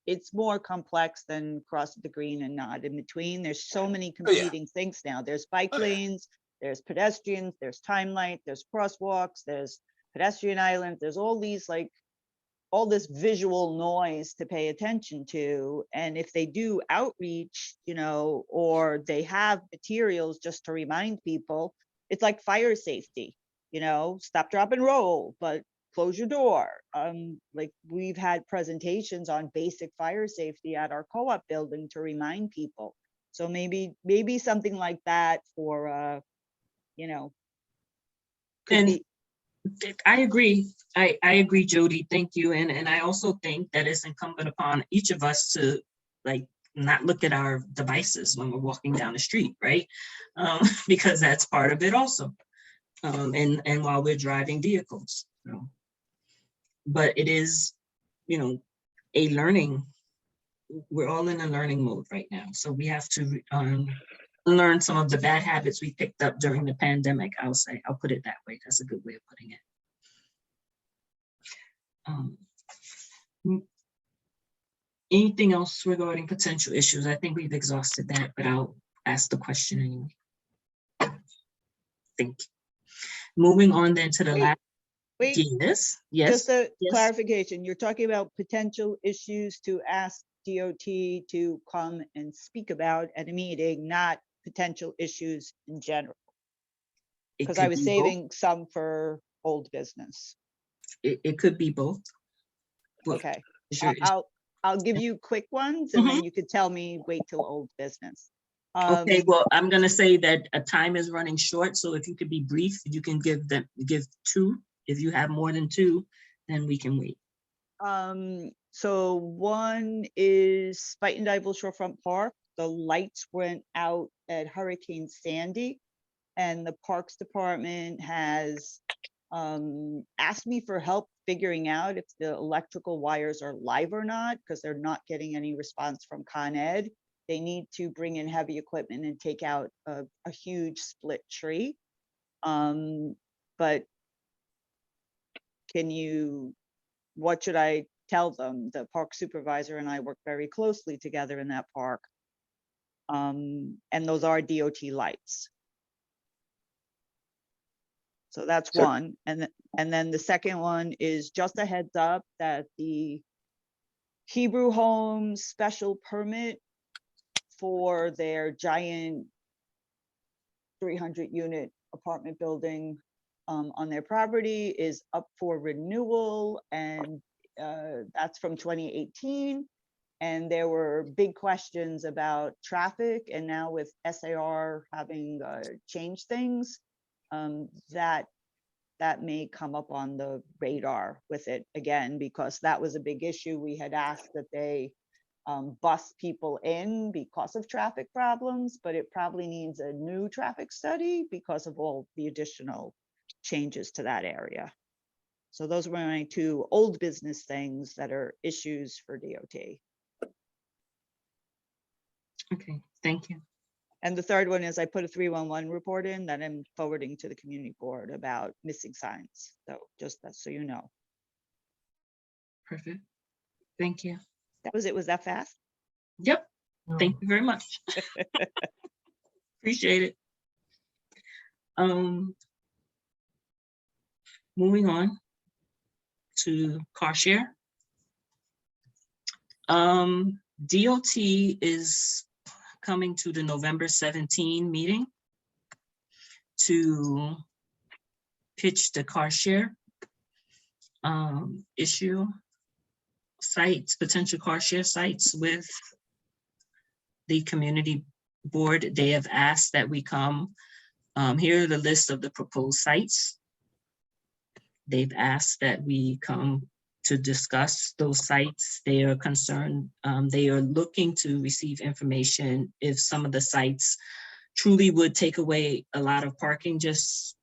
it's more complex than crossing the green and not in between. There's so many competing things now. There's bike lanes, there's pedestrians, there's time light, there's crosswalks, there's pedestrian islands, there's all these all this visual noise to pay attention to. And if they do outreach, or they have materials just to remind people, it's like fire safety, stop, drop and roll, but close your door. Like we've had presentations on basic fire safety at our co-op building to remind people. So maybe something like that for, could And be. I agree. I agree, Jody. Thank you. And I also think that it's incumbent upon each of us to not look at our devices when we're walking down the street, right? Because that's part of it also. And while we're driving vehicles. But it is, a learning. We're all in a learning mode right now. So we have to learn some of the bad habits we picked up during the pandemic. I'll put it that way. That's a good way of putting it. Anything else regarding potential issues? I think we've exhausted that, but I'll ask the question anyway. Thank you. Moving on then to the last. Wait, Yes. just a yes. clarification. You're talking about potential issues to ask DOT to come and speak about at a meeting, not potential issues in general. It Because could I was be both. saving some for old business. It could be both. Well, Okay, sure. I'll give you quick ones and then you could tell me wait till old business. Okay, well, I'm gonna say that a time is running short, so if you could be brief, you can give two. If you have more than two, then we can wait. So one is Spuyten Duyvil Shorefront Park. The lights went out at Hurricane Sandy, and the Parks Department has asked me for help figuring out if the electrical wires are live or not, because they're not getting any response from Con Ed. They need to bring in heavy equipment and take out a huge split tree. But what should I tell them? The park supervisor and I work very closely together in that park. And those are DOT lights. So that's So- one. And then the second one is just a heads up that the Hebrew Homes special permit for their giant 300 unit apartment building on their property is up for renewal, and that's from 2018. And there were big questions about traffic, and now with SAR having changed things, that may come up on the radar with it again, because that was a big issue. We had asked that they bus people in because of traffic problems, but it probably needs a new traffic study because of all the additional changes to that area. So those were my two old business things that are issues for DOT. Okay, thank you. And the third one is I put a 311 report in that I'm forwarding to the community board about missing signs. So just that, so you know. Perfect. Thank you. That was it. Was that fast? Yep. Thank you very much. Appreciate it. Moving on to car share. DOT is coming to the November 17 meeting to pitch the car share issue sites, potential car share sites with the community board. They have asked that we come. Here are the list of the proposed sites. They've asked that we come to discuss those sites. They are concerned, they are looking to receive information if some of the sites truly would take away a lot of parking. Just,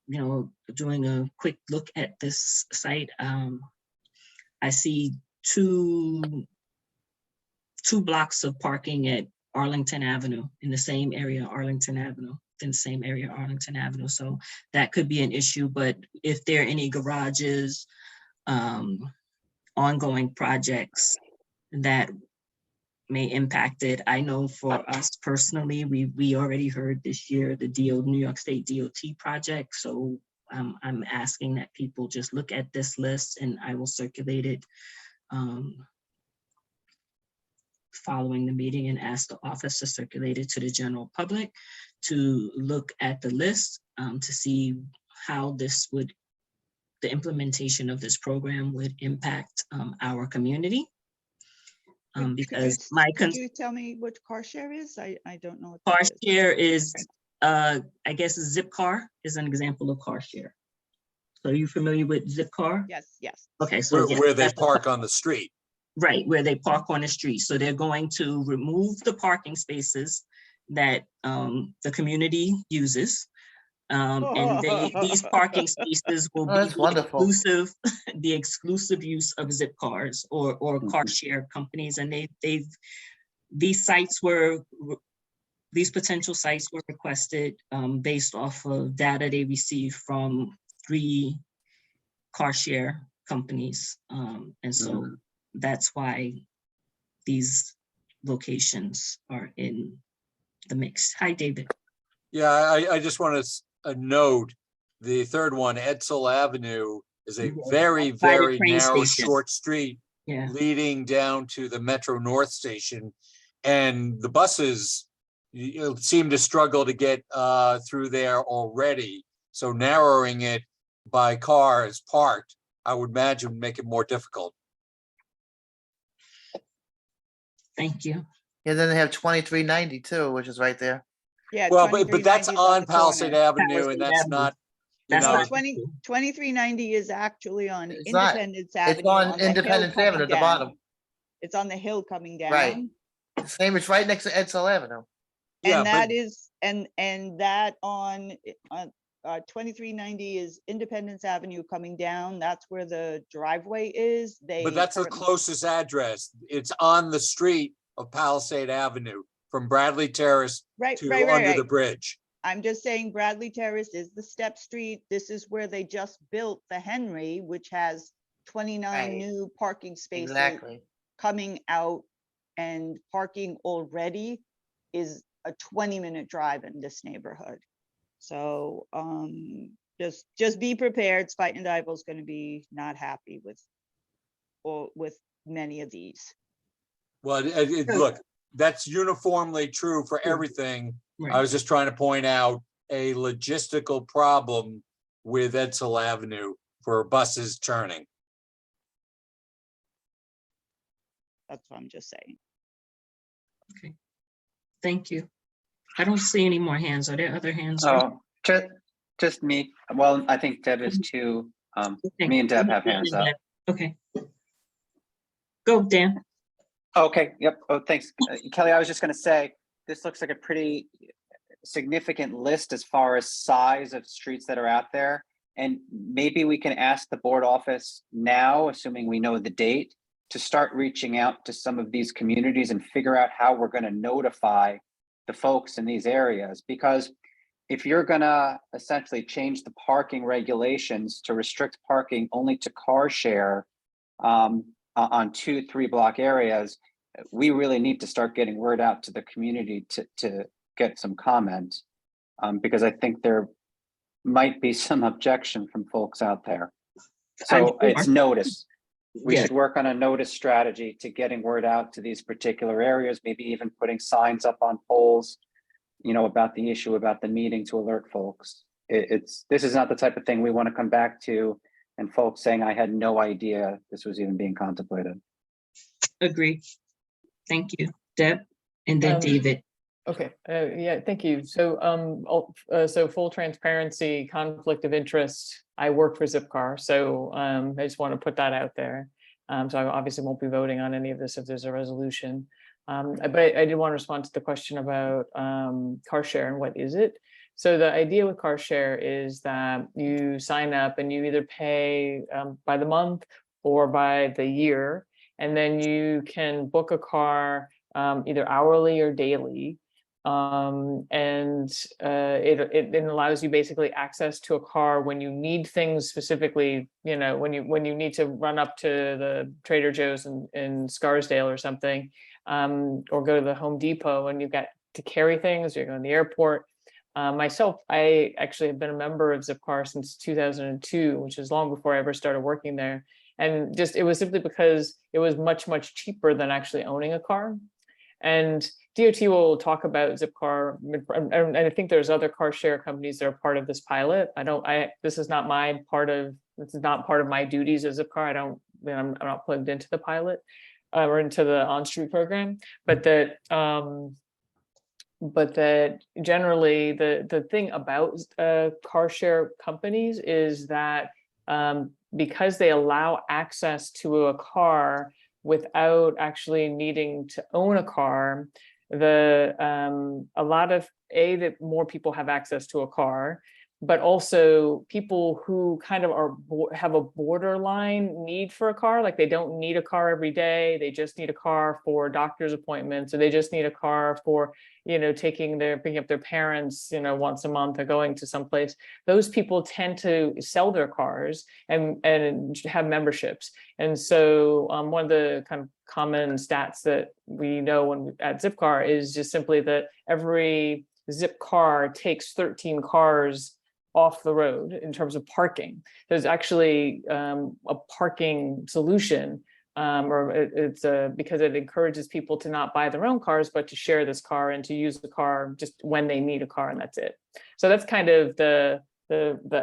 doing a quick look at this site. I see two blocks of parking at Arlington Avenue, in the same area, Arlington Avenue. So that could be an issue, but if there are any garages, ongoing projects that may impact it. I know for us personally, we already heard this year the New York State DOT project. So I'm asking that people just look at this list, and I will circulate it following the meeting, and ask the office to circulate it to the general public to look at the list to see how the implementation of this program would impact our community. Because could you tell me what car share is? I don't know. What car that is. share is, I guess Zipcar is an example of car share. So are you familiar with Zipcar? Yes, yes. Okay, so yes, Where they that's a park on the street. Right, where they park on the street. So they're going to remove the parking spaces that the community uses. And these parking spaces will Oh, be that's wonderful. the exclusive use of Zipcars or car share companies. And these potential sites were requested based off of data they received from 3 car share companies. And so that's why these locations are in the mix. Hi, David. Yeah, I just want to note, the third one, Edsel Avenue, is a very, By the very train narrow, station. short street Yeah. leading down to the Metro North Station. And the buses seem to struggle to get through there already. So narrowing it by cars parked, I would imagine would make it more difficult. Thank you. Yeah, then they have 2390 too, which is right there. Yeah. Well, but that's 2390 is on the Palisade corner. Avenue, and that's Avenue. not, That's know, not- 2390 is actually on It's not. Independence Avenue. It's on the hill Independence coming Avenue at the down. bottom. It's on the hill coming down. Right. Same, it's right next to Edsel Avenue. Yeah, And that but- is, and that on 2390 is Independence Avenue coming down. That's where the driveway is. But that's the closest address. It's on the street of Palisade Avenue from Bradley Terrace Right, to right, under right, the right. bridge. I'm just saying Bradley Terrace is the step street. This is where they just built the Henry, which has 29 Right. new parking spaces Exactly. coming out, and parking already is a 20-minute drive in this neighborhood. So just be prepared. Spite and Duyvil is going to be not happy with many of these. Well, look, that's uniformly true for everything. I Right. was just trying to point out a logistical problem with Edsel Avenue for buses turning. That's what I'm just saying. Okay. Thank you. I don't see any more hands. Are there other hands? raised? Oh, just me. Well, I think Deb is too. Okay. Me and Deb have hands up. Okay. Go, Dan. Okay, yep. Oh, thanks. Kelly, I was just gonna say, this looks like a pretty significant list as far as size of streets that are out there. And maybe we can ask the board office now, assuming we know the date, to start reaching out to some of these communities and figure out how we're gonna notify the folks in these areas. Because if you're gonna essentially change the parking regulations to restrict parking only to car share on 2-3 block areas, we really need to start getting word out to the community to get some comment. Because I think there might be some objection from folks out there. So it's notice. We Yeah. should work on a notice strategy to getting word out to these particular areas, maybe even putting signs up on poles, you know, about the issue, about the meeting to alert folks. This is not the type of thing we want to come back to and folks saying, I had no idea this was even being contemplated. Agree. Thank you, Deb, and then Um, David. Okay, yeah, thank you. So, so full transparency, conflict of interest. I work for Zipcar, so I just want to put that out there. So I obviously won't be voting on any of this if there's a resolution. But I did want to respond to the question about car share and what is it. So the idea with car share is that you sign up and you either pay by the month or by the year, and then you can book a car either hourly or daily. It allows you basically access to a car when you need things specifically, you know, when you need to run up to the Trader Joe's in Scarsdale or something, or go to the Home Depot and you've got to carry things, you're going to the airport. Myself, I actually have been a member of Zipcar since 2002, which is long before I ever started working there. And just, it was simply because it was much, much cheaper than actually owning a car. And DOT will talk about Zipcar, and I think there's other car share companies that are part of this pilot. This is not part of my duties as Zipcar. I'm not plugged into the pilot or into the on-street program, but that generally the thing about car share companies is that because they allow access to a car without actually needing to own a car, a lot of that more people have access to a car, but also people who kind of have a borderline need for a car, like they don't need a car every day, they just need a car for doctor's appointments, or they just need a car for, you know, picking up their parents, you know, once a month or going to someplace. Those people tend to sell their cars and have memberships. And so one of the kind of common stats that we know at Zipcar is just simply that every Zipcar takes 13 cars off the road in terms of parking. There's actually a parking solution, it's because it encourages people to not buy their own cars, but to share this car and to use the car just when they need a car, and that's it. So that's kind of the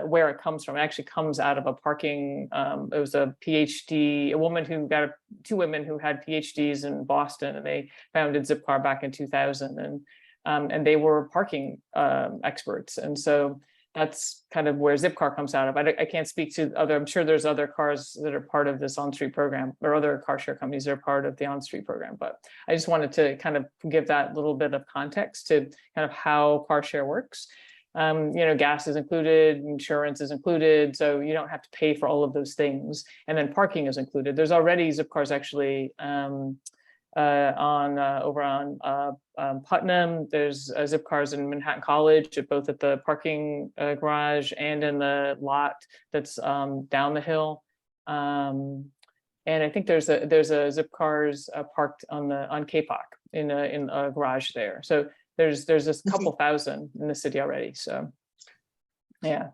where it comes from. It actually comes out of a parking. It was a PhD, two women who had PhDs in Boston, and they founded Zipcar back in 2000, and they were parking experts, and so that's kind of where Zipcar comes out of. I can't speak to I'm sure there's other cars that are part of this on-street program, or other car share companies that are part of the on-street program, but I just wanted to kind of give that little bit of context to kind of how car share works. You know, gas is included, insurance is included, so you don't have to pay for all of those things. And then parking is included. There's already Zipcars actually over on Putnam. There's Zipcars in Manhattan College, both at the parking garage and in the lot that's down the hill. And I think there's a Zipcars parked on KPOC in a garage there. So there's just a couple thousand in the city already. So yeah.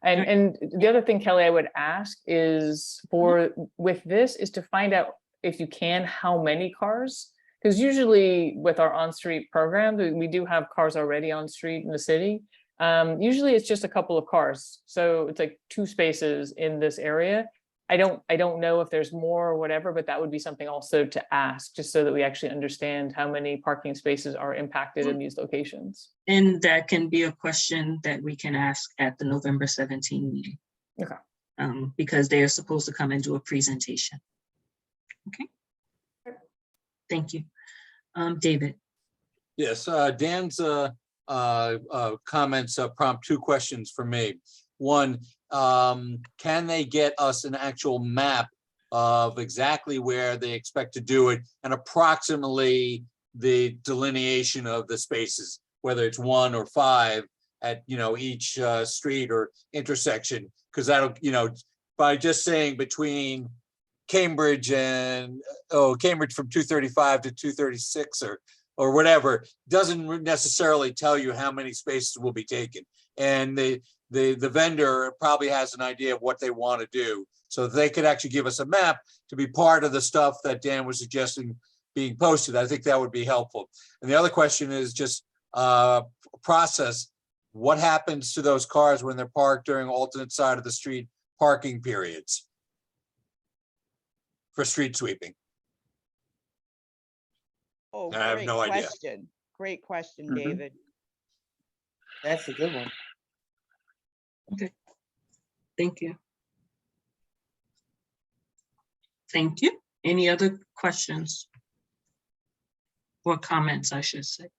And the other thing, Kelly, I would ask is with this is to find out, if you can, how many cars, because usually with our on-street program, we do have cars already on street in the city. Usually it's just a couple of cars. So it's like 2 spaces in this area. I don't know if there's more or whatever, but that would be something also to ask, just so that we actually understand how many parking spaces are impacted in these locations. And that can be a question that we can ask at the November 17 meeting. Okay. Because they are supposed to come and do a presentation. Okay. Thank you. David. Yes, Dan's comments prompt two questions for me. One, can they get us an actual map of exactly where they expect to do it and approximately the delineation of the spaces, whether it's 1 or 5 at, each street or intersection? Because that'll, by just saying between Cambridge and, Cambridge from 235 to 236 or whatever, doesn't necessarily tell you how many spaces will be taken. And the vendor probably has an idea of what they want to do. So if they could actually give us a map to be part of the stuff that Dan was suggesting being posted, I think that would be helpful. And the other question is just process. What happens to those cars when they're parked during alternate side of the street parking periods for street sweeping? Oh, I have great no idea. question. Great question, Mhm. David. That's a good one. Thank you. Thank you. Any other questions? Or comments, I should say.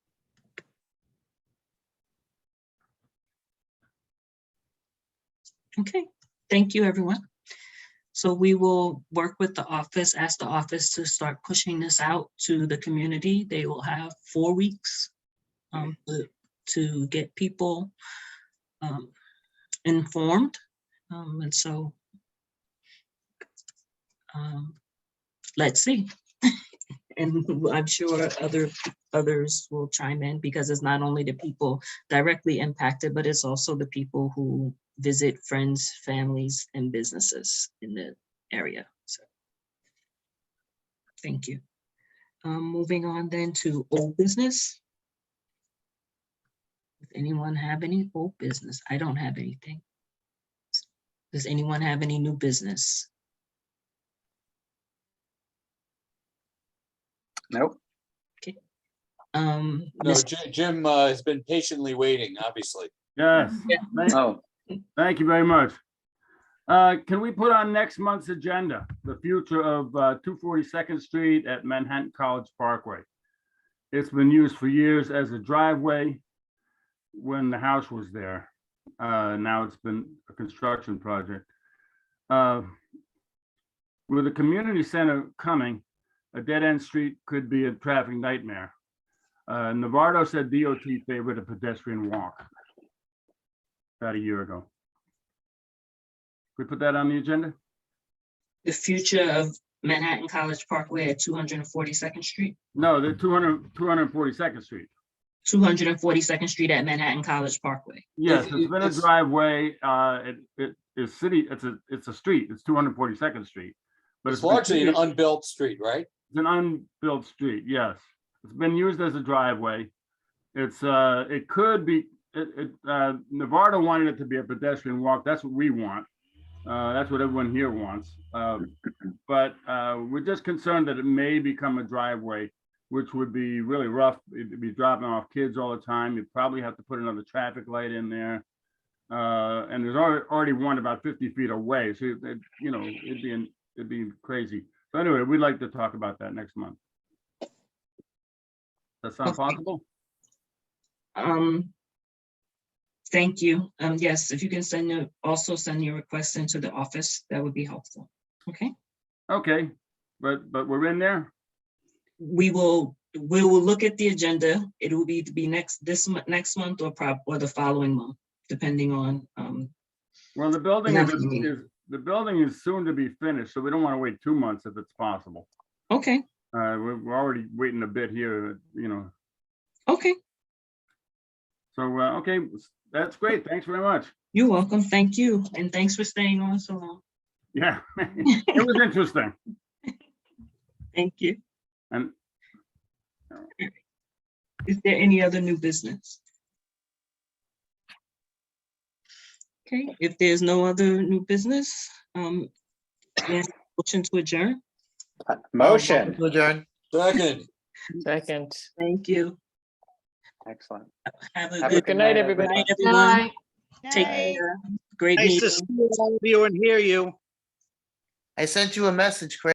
Okay, thank you, everyone. So we will work with the office, ask the office to start pushing this out to the community. They will have 4 weeks to get people informed. And so let's see. And I'm sure others will chime in, because it's not only the people directly impacted, but it's also the people who visit friends, families, and businesses in the area. So thank you. Moving on then to old business. Does anyone have any old business? I don't have anything. Does anyone have any new business? Nope. No, Ms. Jim has been patiently waiting, obviously. Yes, Oh, thank you very much. Can we put on next month's agenda, the future of 242nd Street at Manhattan College Parkway? It's been used for years as a driveway when the house was there. Now it's been a construction project. With the community center coming, a dead-end street could be a traffic nightmare. Navardo said DOT favored a pedestrian walk about a year ago. We put that on the agenda? The future of Manhattan College Parkway at 242nd Street, No, the 242nd Street. 242nd Street at Manhattan College Parkway. Yes, it's been a It's- driveway. It is city, it's a street. It's 242nd Street. But It's been largely an city- unbuilt street, right? It's an unbuilt street, yes. It's been used as a driveway. It could be, Navardo wanted it to be a pedestrian walk. That's what we want. That's what everyone here wants. But we're just concerned that it may become a driveway, which would be really rough. It'd be dropping off kids all the time. You'd probably have to put another traffic light in there. And there's already one about 50 feet away. So, it'd be crazy. So anyway, we'd like to talk about that next month. Does that sound Okay. possible? Thank you. Yes, if you can also send your request into the office, that would be helpful. Okay, Okay, but we're in there? we will look at the agenda. It will be next month or the following month, depending on, Well, the building Nothing. the building is soon to be finished, so we don't want to wait 2 months if it's possible. okay, We're already waiting a bit here, okay. So, okay, that's great. Thanks very much. You're welcome. Thank you. And thanks for staying on so long. Yeah, it was interesting. Thank you. And Is there any other new business? Okay, if there's no other new business, Yes, motion to adjourn. Motion. To adjourn. Second. Second. Thank you. Excellent. Have a Have a good Good night, everybody. night, everyone. Night. Take Night. care. Great Nice to meeting. see all of you and hear you. I sent you a message, Chris.